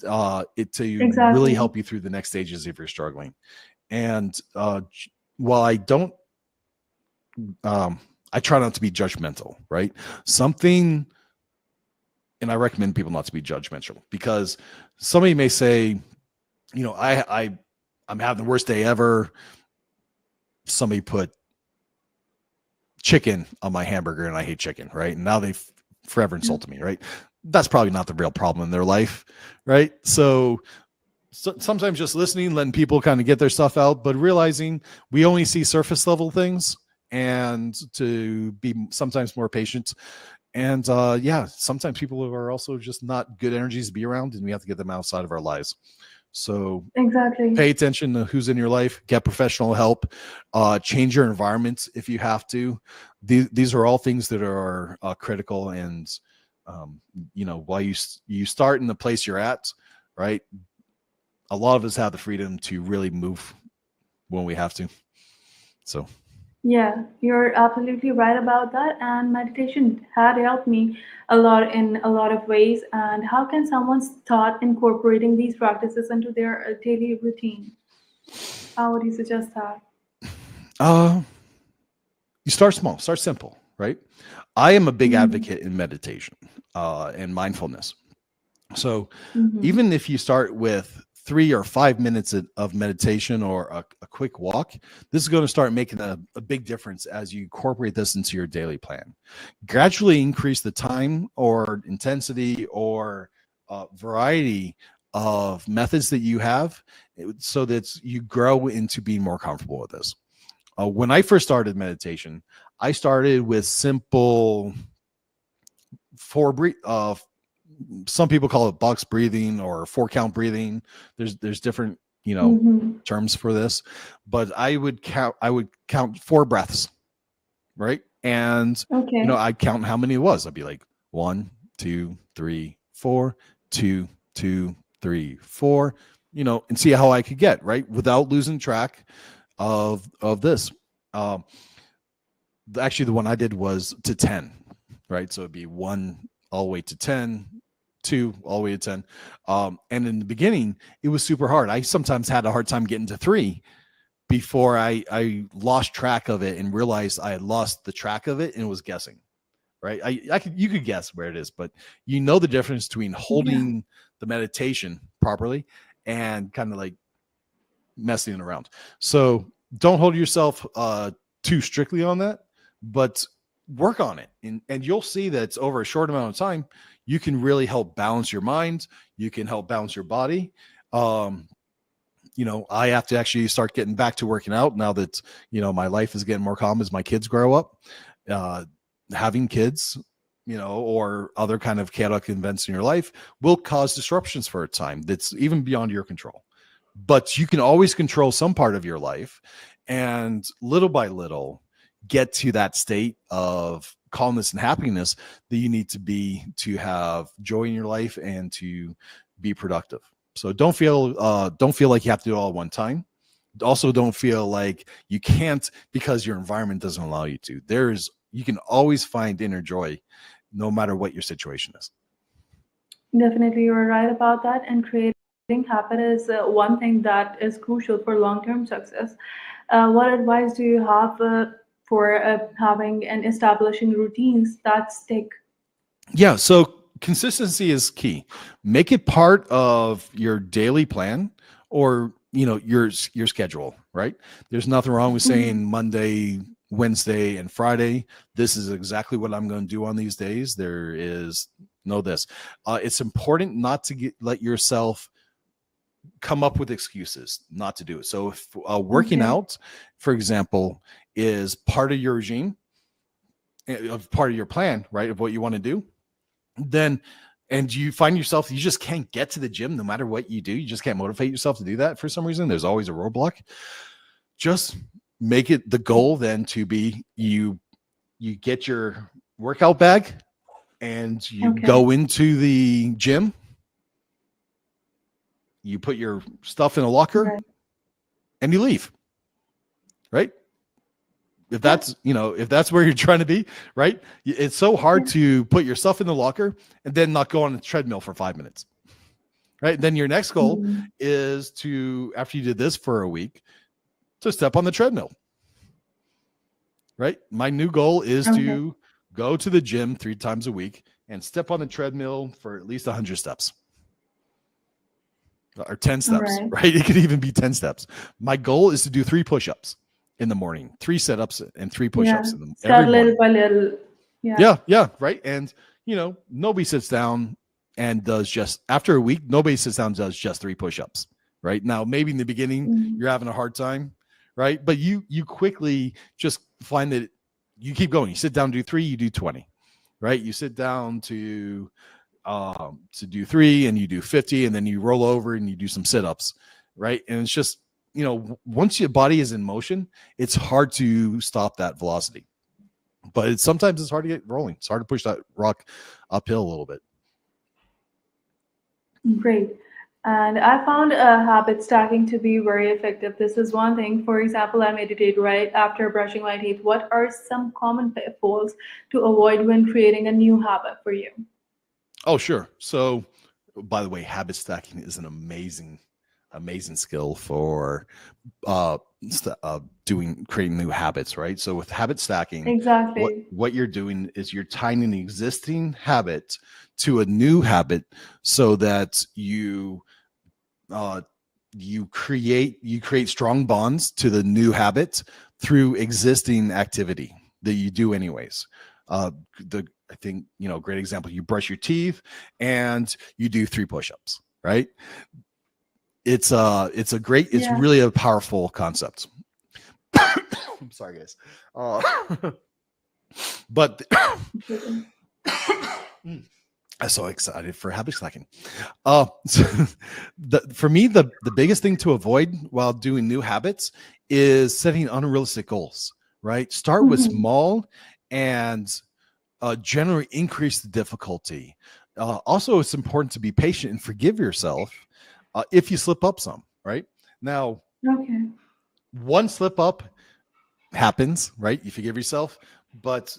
to really Exactly. help you through the next stages if you're struggling. And while I don't, I try not to be judgmental, right? Something, and I recommend people not to be judgmental, because somebody may say, I'm having the worst day ever. Somebody put chicken on my hamburger and I hate chicken, right? And now they've forever insulted me, right? That's probably not the real problem in their life, right? So sometimes just listening, letting people kind of get their stuff out, but realizing we only see surface level things, and to be sometimes more patient. And sometimes people are also just not good energies to be around, and we have to get them outside of our lives. So Exactly. pay attention to who's in your life, get professional help, change your environment if you have to. These are all things that are critical. And while you start in the place you're at, right, a lot of us have the freedom to really move when we have to. So Yeah, you're absolutely right about that. And meditation had helped me a lot in a lot of ways. And how can someone start incorporating these practices into their daily routine? How would you suggest that? you start small, start simple, right? I am a big Mm-hmm. advocate in meditation and mindfulness. So Mm-hmm. even if you start with 3 or 5 minutes of meditation or a quick walk, this is going to start making a big difference as you incorporate this into your daily plan. Gradually increase the time or intensity or variety of methods that you have, so that you grow into being more comfortable with this. When I first started meditation, I started with simple four breathe. Some people call it box breathing or 4 count breathing. There's different Mm-hmm. terms for this, but I would count 4 breaths, right? And Okay. I'd count how many it was. I'd be like 1, 2, 3, 4, 2, 2, 3, 4, and see how I could get right without losing track of this. Um, Actually, the one I did was to 10, right? So it'd be 1 all the way to 10, 2 all the way to 10. And in the beginning, it was super hard. I sometimes had a hard time getting to 3 before I lost track of it and realized I had lost the track of it and was guessing, right? You could guess where it is, but the difference between Yeah. holding the meditation properly and kind of like messing around. So don't hold yourself too strictly on that, but work on it. And you'll see that over a short amount of time, you can really help balance your mind. You can help balance your body. I have to actually start getting back to working out now that, my life is getting more calm as my kids grow up. Having kids, or other kind of chaotic events in your life will cause disruptions for a time that's even beyond your control. But you can always control some part of your life, and little by little get to that state of calmness and happiness that you need to be to have joy in your life and to be productive. So don't feel like you have to do it all at one time. Also don't feel like you can't because your environment doesn't allow you to. You can always find inner joy no matter what your situation is. Definitely, you're right about that. And creating habit is one thing that is crucial for long-term success. What advice do you have for having and establishing routines that stick? Yeah, so consistency is key. Make it part of your daily plan, or your schedule, right? There's nothing wrong with saying Mhm. Monday, Wednesday, and Friday, this is exactly what I'm going to do on these days. There is know this. It's important not to let yourself come up with excuses not to do it. So if working out, for example, is part of your regime, of part of your plan, right, of what you want to do, then, and you find yourself, you just can't get to the gym no matter what you do. You just can't motivate yourself to do that for some reason. There's always a roadblock. Just make it the goal then to be you get your workout bag and you go into the gym. You put your stuff in a locker and you leave, right? If that's, if that's where you're trying to be, right? It's so hard to put your stuff in the locker and then not go on a treadmill for 5 minutes, right? Then your next goal is to, after you did this for a week, to step on the treadmill, right? My new goal is to go to the gym 3 times a week and step on the treadmill for at least 100 steps. Or 10 steps, right? It could even be 10 steps. My goal is to do 3 push-ups in the morning, 3 sit-ups and 3 push-ups in the Start little by little. Yeah, right. And nobody sits down and does just, after a week, nobody sits down and does just 3 push-ups, right? Now, maybe in the beginning you're having a hard time, right? But you quickly just find that you keep going. You sit down, do 3, you do 20, right? You sit down to do 3 and you do 50, and then you roll over and you do some sit-ups, right? And it's just, once your body is in motion, it's hard to stop that velocity, but sometimes it's hard to get rolling. It's hard to push that rock uphill a little bit. Great. And I found habit stacking to be very effective. This is one thing. For example, I meditate right after brushing my teeth. What are some common pitfalls to avoid when creating a new habit for you? Oh, sure. So, by the way, habit stacking is an amazing skill for creating new habits, right? So with habit stacking, what you're doing is you're tying an existing habit to a new habit so that you create strong bonds to the new habit through existing activity that you do anyways. I think, great example, you brush your teeth and you do 3 push-ups, right? It's really a powerful concept. I'm sorry, guys. But I'm so excited for habit stacking. For me, the biggest thing to avoid while doing new habits is setting unrealistic goals, right? Start with small and generally increase the difficulty. Also, it's important to be patient and forgive yourself if you slip up some, right? Now, one slip up happens, right? You forgive yourself, but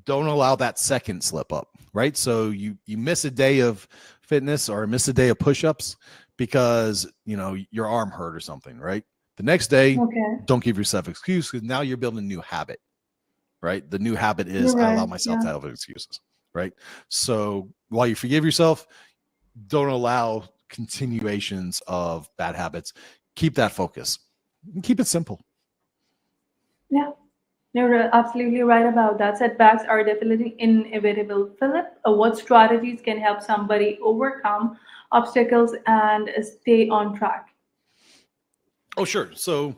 don't allow that second slip up, right? So you miss a day of fitness or miss a day of push-ups because, your arm hurt or something, right? The next day, don't give yourself excuse because now you're building a new habit. Right? The new habit is I allow myself to have excuses, right? So while you forgive yourself, don't allow continuations of bad habits. Keep that focus and keep it simple. Yeah, you're absolutely right about that. Setbacks are definitely inevitable. Philip, what strategies can help somebody overcome obstacles and stay on track? Oh, sure. So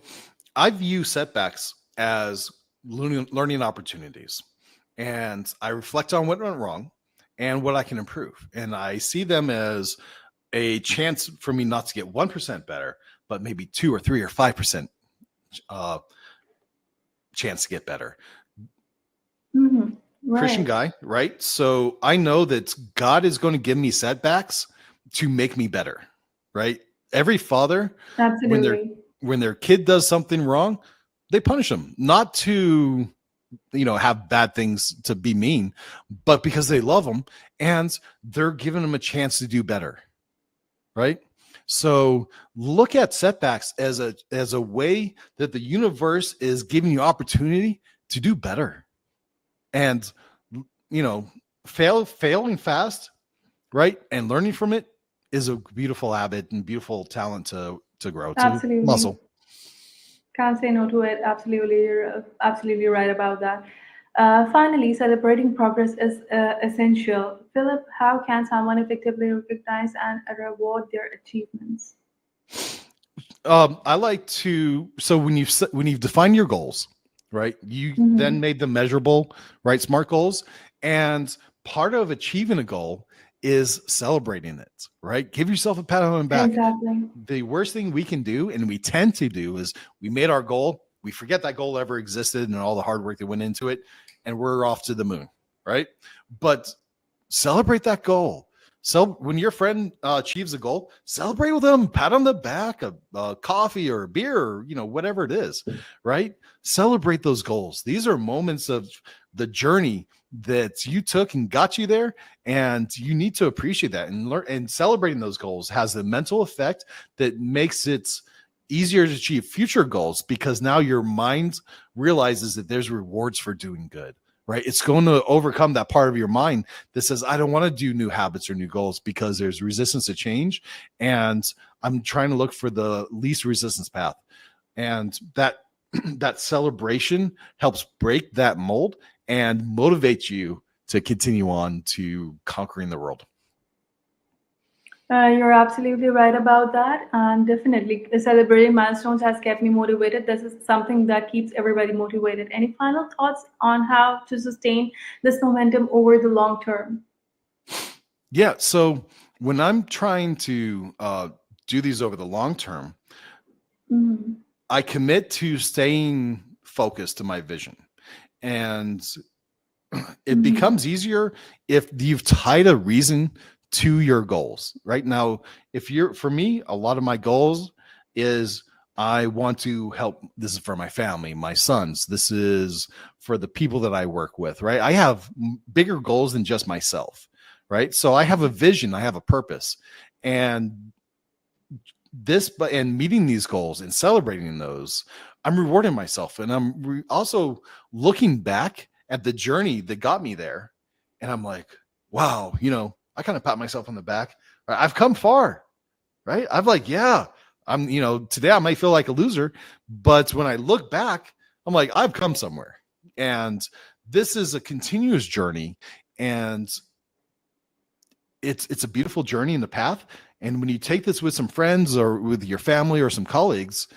I view setbacks as learning opportunities, and I reflect on what went wrong and what I can improve, and I see them as a chance for me not to get 1% better, but maybe 2 or 3 or 5% chance to get better. Christian guy, right? So I know that God is going to give me setbacks to make me better, right? Every father, when their kid does something wrong, they punish them, not to, have bad things to be mean, but because they love them and they're giving them a chance to do better. Right. So look at setbacks as a way that the universe is giving you opportunity to do better, and, failing fast, right. And learning from it is a beautiful habit and beautiful talent to grow, to muscle. Can't say no to it. Absolutely, you're absolutely right about that. Finally, celebrating progress is essential. Philip, how can someone effectively recognize and reward their achievements? I like to, so when you've defined your goals, right, you then Mm-hmm. made them measurable, right? Smart goals. And part of achieving a goal is celebrating it, right? Give yourself a pat on the back. Exactly. The worst thing we can do, and we tend to do, is we made our goal, we forget that goal ever existed and all the hard work that went into it, and we're off to the moon, right? But celebrate that goal. So when your friend achieves a goal, celebrate with them, pat on the back, a coffee or a beer, or whatever it is, right? Celebrate those goals. These are moments of the journey that you took and got you there, and you need to appreciate that and learn. And celebrating those goals has the mental effect that makes it easier to achieve future goals, because now your mind realizes that there's rewards for doing good, right? It's going to overcome that part of your mind that says, I don't want to do new habits or new goals because there's resistance to change. And I'm trying to look for the least resistance path. And that that celebration helps break that mold and motivates you to continue on to conquering the world. You're absolutely right about that. And definitely, celebrating milestones has kept me motivated. This is something that keeps everybody motivated. Any final thoughts on how to sustain this momentum over the long term? Yeah. So when I'm trying to do these over the long term, Mhm. I commit to staying focused to my vision. And it Mhm. becomes easier if you've tied a reason to your goals. Right now, if you're, for me, a lot of my goals is I want to help. This is for my family, my sons. This is for the people that I work with, right? I have bigger goals than just myself, right? So I have a vision, I have a purpose. And but and meeting these goals and celebrating those, I'm rewarding myself, and I'm also looking back at the journey that got me there, and I'm like, wow, I kind of pat myself on the back. Right? I've come far, right? I've like, yeah, I'm, today I might feel like a loser, but when I look back, I'm like, I've come somewhere. And this is a continuous journey, and it's a beautiful journey in the path. And when you take this with some friends or with your family or some colleagues,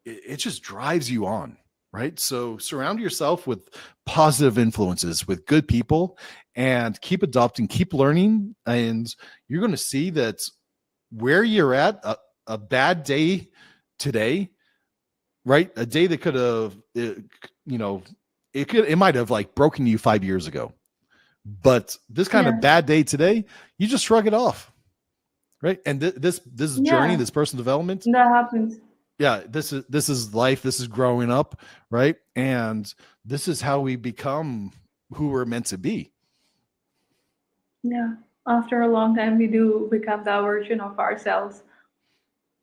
it just drives you on, right? So surround yourself with positive influences, with good people, and keep adopting, keep learning, and you're going to see that where you're at, a bad day today, right? A day that could have, it might have like broken you 5 years ago, but this kind of Yeah. bad day today, you just shrug it off, right? And this journey, Yeah. this personal development, That happens. yeah, this is life, this is growing up, right? And this is how we become who we're meant to be. Yeah. After a long time, we do become that version of ourselves.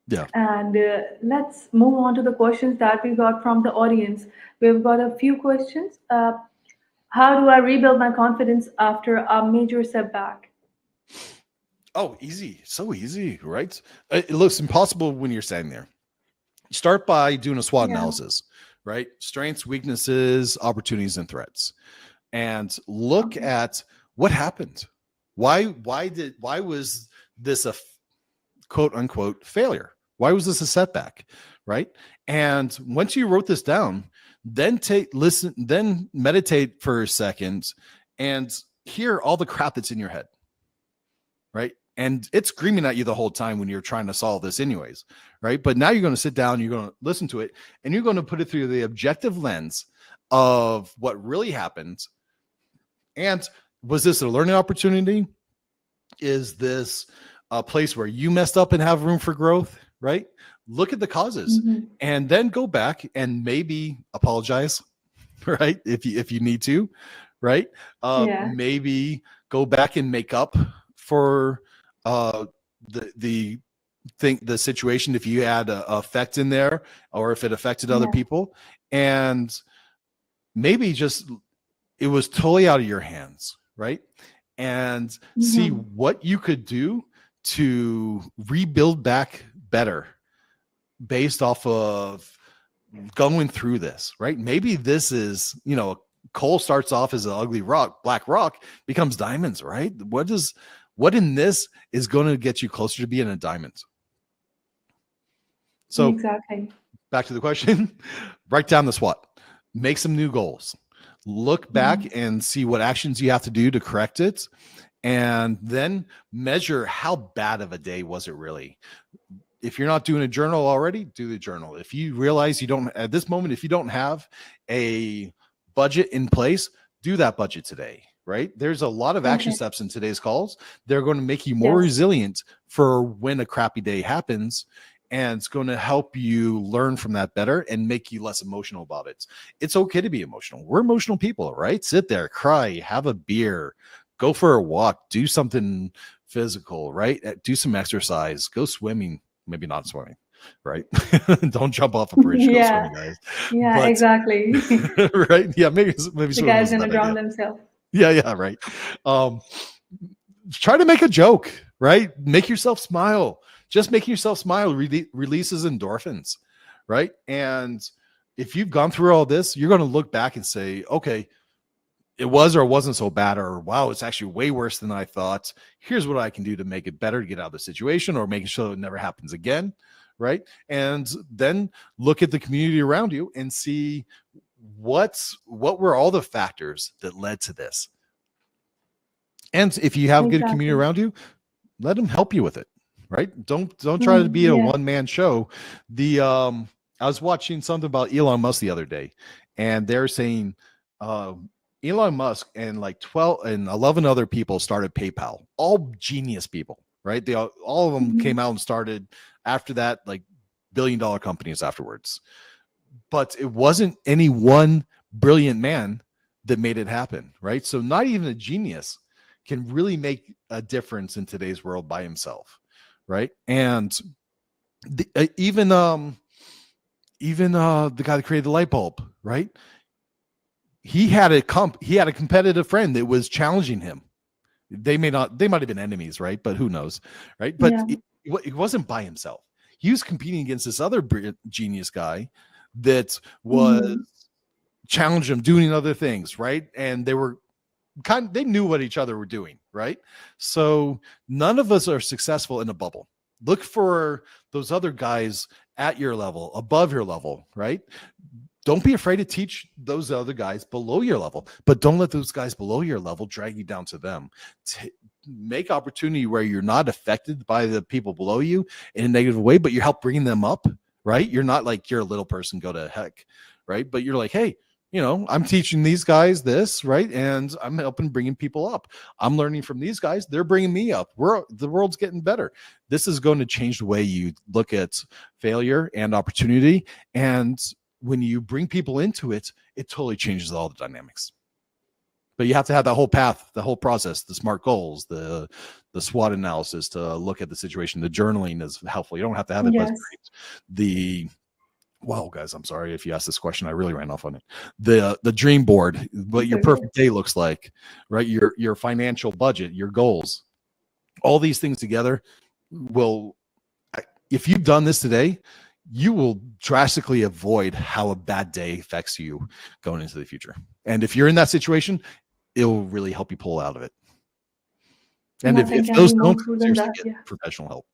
Yeah. And let's move on to the questions that we got from the audience. We've got a few questions. How do I rebuild my confidence after a major setback? Oh, easy, so easy, right? It looks impossible when you're standing there. Start by doing a SWOT Yeah. analysis, right? Strengths, weaknesses, opportunities, and threats, and look Okay. at what happened. Why was this a quote unquote failure? Why was this a setback? Right. And once you wrote this down, then then meditate for a second and hear all the crap that's in your head. Right. And it's screaming at you the whole time when you're trying to solve this, anyways. Right. But now you're going to sit down, you're going to listen to it, and you're going to put it through the objective lens of what really happened. And was this a learning opportunity? Is this a place where you messed up and have room for growth? Right. Look at the causes Hmm. and then go back and maybe apologize, right? If you need to, right? Yeah. Maybe go back and make up for uh, the the situation, if you had a effect in there or if it affected other Yeah. people, and maybe just it was totally out of your hands, right? And see Hmm. what you could do to rebuild back better based off of going through this, right? Maybe this is, coal starts off as an ugly rock, black rock, becomes diamonds, right? What in this is going to get you closer to being a diamond? So Exactly. back to the question, write down the SWOT, make some new goals, look back and see what actions you have to do to correct it. And then measure how bad of a day was it really. If you're not doing a journal already, do the journal. If you realize you don't, at this moment, if you don't have a budget in place, do that budget today, right? There's a lot of action steps in today's calls. They're going to make you more resilient for when a crappy day happens. And it's going to help you learn from that better and make you less emotional about it. It's okay to be emotional. We're emotional people, right? Sit there, cry, have a beer, go for a walk, do something physical, right? Do some exercise, go swimming. Maybe not swimming, right? Don't jump off a bridge, go swimming, guys. Yeah, exactly. Right? Yeah, maybe The guy's gonna drown themselves. Yeah, right. Try to make a joke, right? Make yourself smile. Just making yourself smile releases endorphins, right? And if you've gone through all this, you're going to look back and say, okay, it was or wasn't so bad, or wow, it's actually way worse than I thought. Here's what I can do to make it better, to get out of the situation, or making sure it never happens again, right? And then look at the community around you and see what were all the factors that led to this. And if you have a good community around you, let them help you with it, right? Don't try to be a one-man show. I was watching something about Elon Musk the other day, and they're saying Elon Musk and like 12 and 11 other people started PayPal, all genius people, right? They all of them came out and started after that, like billion-dollar companies afterwards. But it wasn't any one brilliant man that made it happen, right? So not even a genius can really make a difference in today's world by himself, right? And even the guy that created the light bulb, right? He had a competitive friend that was challenging him. They might have been enemies, right? But who knows, right? But it wasn't by himself. He was competing against this other genius guy that was challenging him, doing other things, right? And they knew what each other were doing, right? So none of us are successful in a bubble. Look for those other guys at your level, above your level, right? Don't be afraid to teach those other guys below your level, but don't let those guys below your level drag you down to them. Make opportunity where you're not affected by the people below you in a negative way, but you help bringing them up, right? You're not like you're a little person, go to heck, right? But you're like, hey, I'm teaching these guys this, right? And I'm helping bringing people up. I'm learning from these guys. They're bringing me up. The world's getting better. This is going to change the way you look at failure and opportunity. And when you bring people into it, it totally changes all the dynamics. But you have to have that whole path, the whole process, the SMART goals, the SWOT analysis to look at the situation. The journaling is helpful. You don't have to have it. Yes. Wow, guys, I'm sorry if you asked this question. I really ran off on it. The dream board, what your perfect day looks like, right? Your financial budget, your goals, all these things together will, if you've done this today, you will drastically avoid how a bad day affects you going into the future. And if you're in that situation, it will really help you pull out of it. And if those don't, seriously get professional help.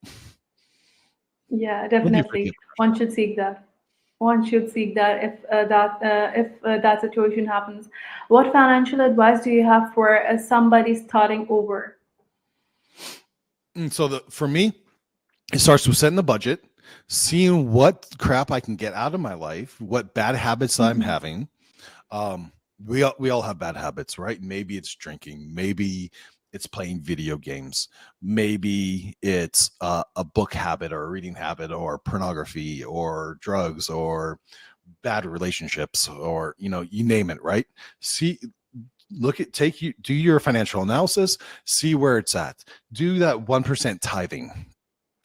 Yeah, definitely. One should seek that. If that situation happens. What financial advice do you have for somebody starting over? So for me, it starts with setting the budget, seeing what crap I can get out of my life, what bad habits I'm having. We all have bad habits, right? Maybe it's drinking, maybe it's playing video games, maybe it's a book habit or a reading habit or pornography or drugs or bad relationships or you name it, right? Do your financial analysis, see where it's at, do that 1% tithing,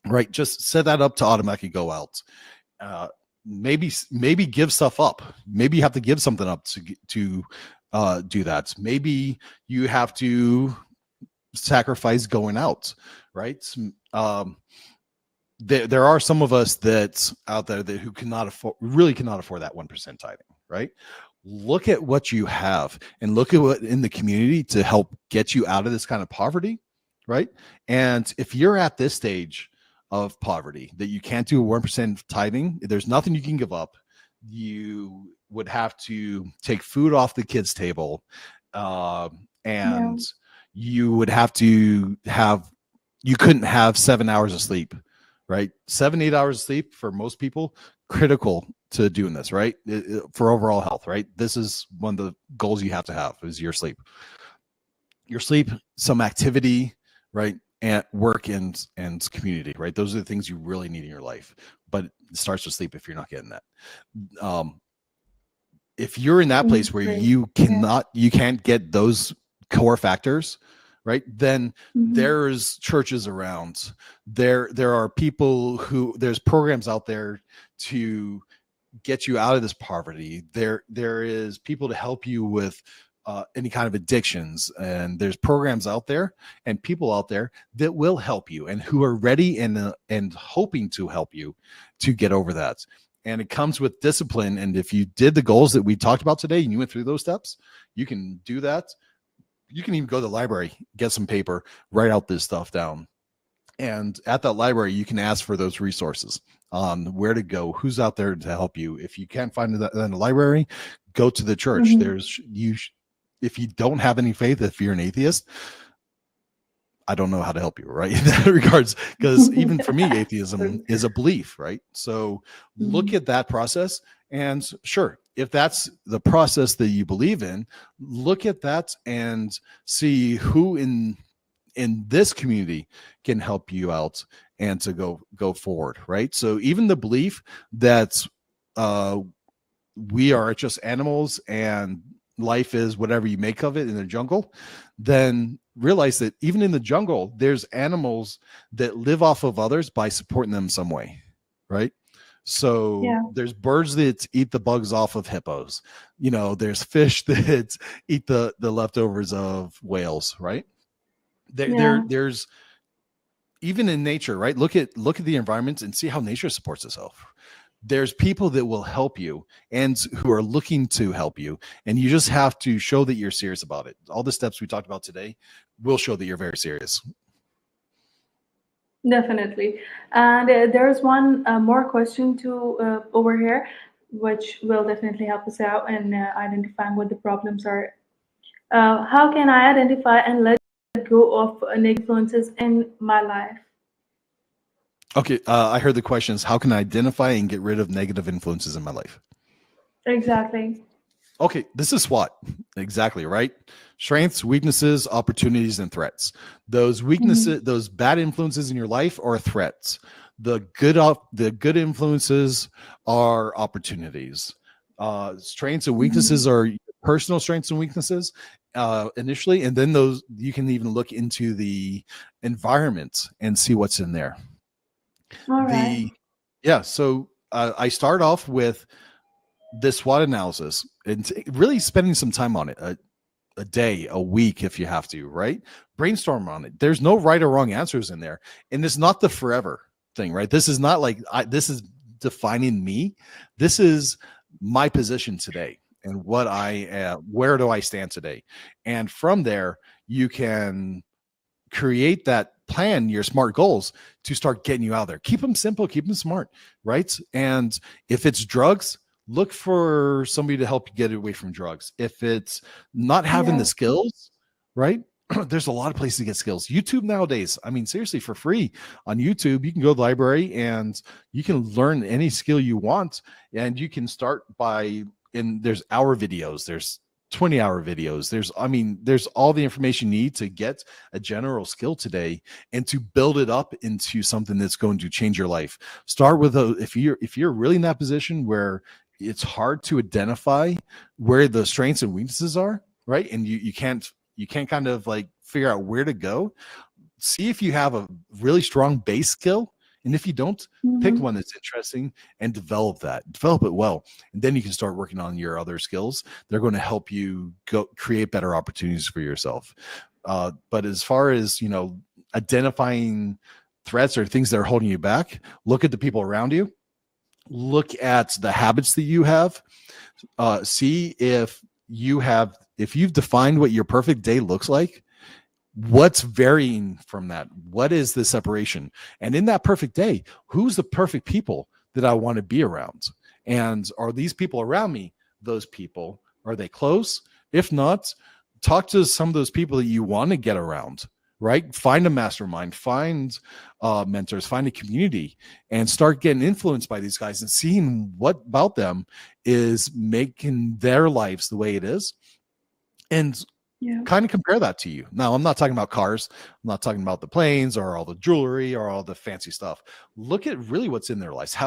right? Just set that up to automatically go out. Maybe give stuff up. Maybe you have to give something up to do that. Maybe you have to sacrifice going out, right? There are some of us that's out there who really cannot afford that 1% tithing, right? look at what you have and look at what in the community to help get you out of this kind of poverty, right? And if you're at this stage of poverty that you can't do 1% tithing, there's nothing you can give up. You would have to take food off the kids' table, Yeah. and you would have to have, you couldn't have 7 hours of sleep, right? 7, 8 hours of sleep for most people, critical to doing this, right? For overall health, right? This is one of the goals you have to have is your sleep, some activity, right? And work and community, right? Those are the things you really need in your life. But it starts with sleep if you're not getting that. If you're in that place where Great. you can't get those core factors, right? Then there's churches around. There are people who, there's programs out there to get you out of this poverty. There is people to help you with any kind of addictions, and there's programs out there and people out there that will help you and who are ready and hoping to help you to get over that. And it comes with discipline. And if you did the goals that we talked about today and you went through those steps, you can do that. You can even go to the library, get some paper, write out this stuff down. And at that library, you can ask for those resources on where to go, who's out there to help you. If you can't find that in the library, go to the church. If you don't have any faith, if you're an atheist, I don't know how to help you, right? In that regards, because even for me, atheism is a belief, right? So look at that process, and sure, if that's the process that you believe in, look at that and see who in this community can help you out and to go forward, right? So even the belief that we are just animals and life is whatever you make of it in the jungle, then realize that even in the jungle, there's animals that live off of others by supporting them some way, right? So there's birds that eat the bugs off of hippos. There's fish that eat the leftovers of whales, right? There's even in nature, right? Look at the environment and see how nature supports itself. There's people that will help you and who are looking to help you, and you just have to show that you're serious about it. All the steps we talked about today will show that you're very serious. Definitely. And there's one more question to over here, which will definitely help us out in identifying what the problems are. How can I identify and let go of negative influences in my life? Okay, I heard the questions. How can I identify and get rid of negative influences in my life? Exactly. Okay, this is SWOT. Exactly, right? Strengths, weaknesses, opportunities, and threats. Those weaknesses, those bad influences in your life are threats. The good influences are opportunities. Strengths and weaknesses are personal strengths and weaknesses initially, and then those you can even look into the environment and see what's in there. All right. So I start off with this SWOT analysis and really spending some time on it, a day, a week, if you have to, right? Brainstorm on it. There's no right or wrong answers in there. And it's not the forever thing, right? This is not like, this is defining me. This is my position today and what where do I stand today? And from there, you can create that plan, your SMART goals to start getting you out there. Keep them simple, keep them smart, right? And if it's drugs, look for somebody to help you get away from drugs. If it's not having the skills, right? There's a lot of places to get skills. YouTube nowadays, I mean, seriously, for free on YouTube, you can go to the library and you can learn any skill you want. And you can start there's hour videos, there's 20-hour videos. There's all the information you need to get a general skill today and to build it up into something that's going to change your life. Start with if you're really in that position where it's hard to identify where the strengths and weaknesses are, right? And you can't kind of like figure out where to go. See if you have a really strong base skill. And if you don't, pick one that's interesting and develop it well. And then you can start working on your other skills. They're going to help you create better opportunities for yourself. But as far as, identifying threats or things that are holding you back, look at the people around you. look at the habits that you have. See if you've defined what your perfect day looks like. What's varying from that? What is the separation? And in that perfect day, who's the perfect people that I want to be around? And are these people around me those people? Are they close? If not, talk to some of those people that you want to get around, right? Find a mastermind, find mentors, find a community, and start getting influenced by these guys and seeing what about them is making their lives the way it is. And kind of compare that to you. Now, I'm not talking about cars. I'm not talking about the planes or all the jewelry or all the fancy stuff. Look at really what's in their lives.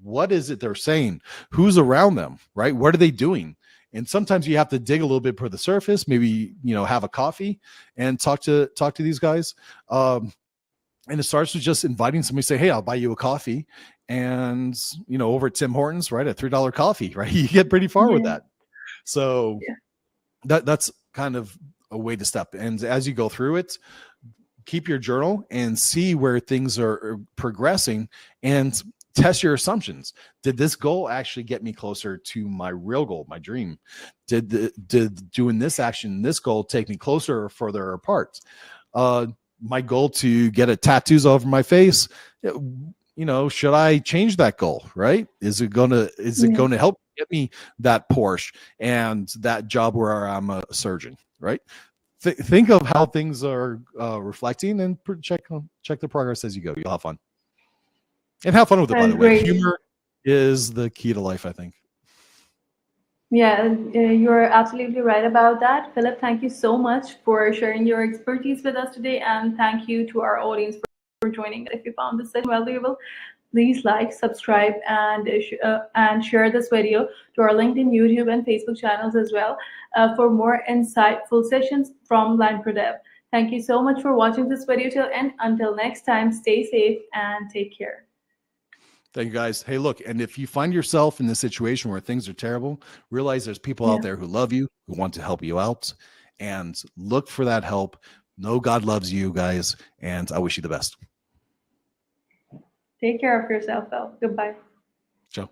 What is it they're saying? Who's around them, right? What are they doing? And sometimes you have to dig a little bit for the surface, maybe, have a coffee and talk to these guys. And it starts with just inviting somebody, say, hey, I'll buy you a coffee. And, over at Tim Hortons, right, a $3 coffee, right? You get pretty far with that. So that's kind of a way to step. And as you go through it, keep your journal and see where things are progressing and test your assumptions. Did this goal actually get me closer to my real goal, my dream? Did doing this action, this goal, take me closer or further apart? My goal to get a tattoos over my face, should I change that goal? Right? Is it going to help get me that Porsche and that job where I'm a surgeon? Right? Think of how things are reflecting and check the progress as you go. You'll have fun. And have fun with it, by the way. Humor is the key to life, I think. Yeah, you're absolutely right about that. Philip, thank you so much for sharing your expertise with us today. And thank you to our audience for joining. If you found this valuable, please like, subscribe, and share this video to our LinkedIn, YouTube, and Facebook channels as well for more insightful sessions from Line Pro Dev. Thank you so much for watching this video till end. Until next time, stay safe and take care. Thank you, guys. Hey, look, and if you find yourself in this situation where things are terrible, realize there's people out there who love you, who want to help you out, and look for that help. Know God loves you, guys, and I wish you the best. Take care of yourself, Phil. Goodbye. Ciao.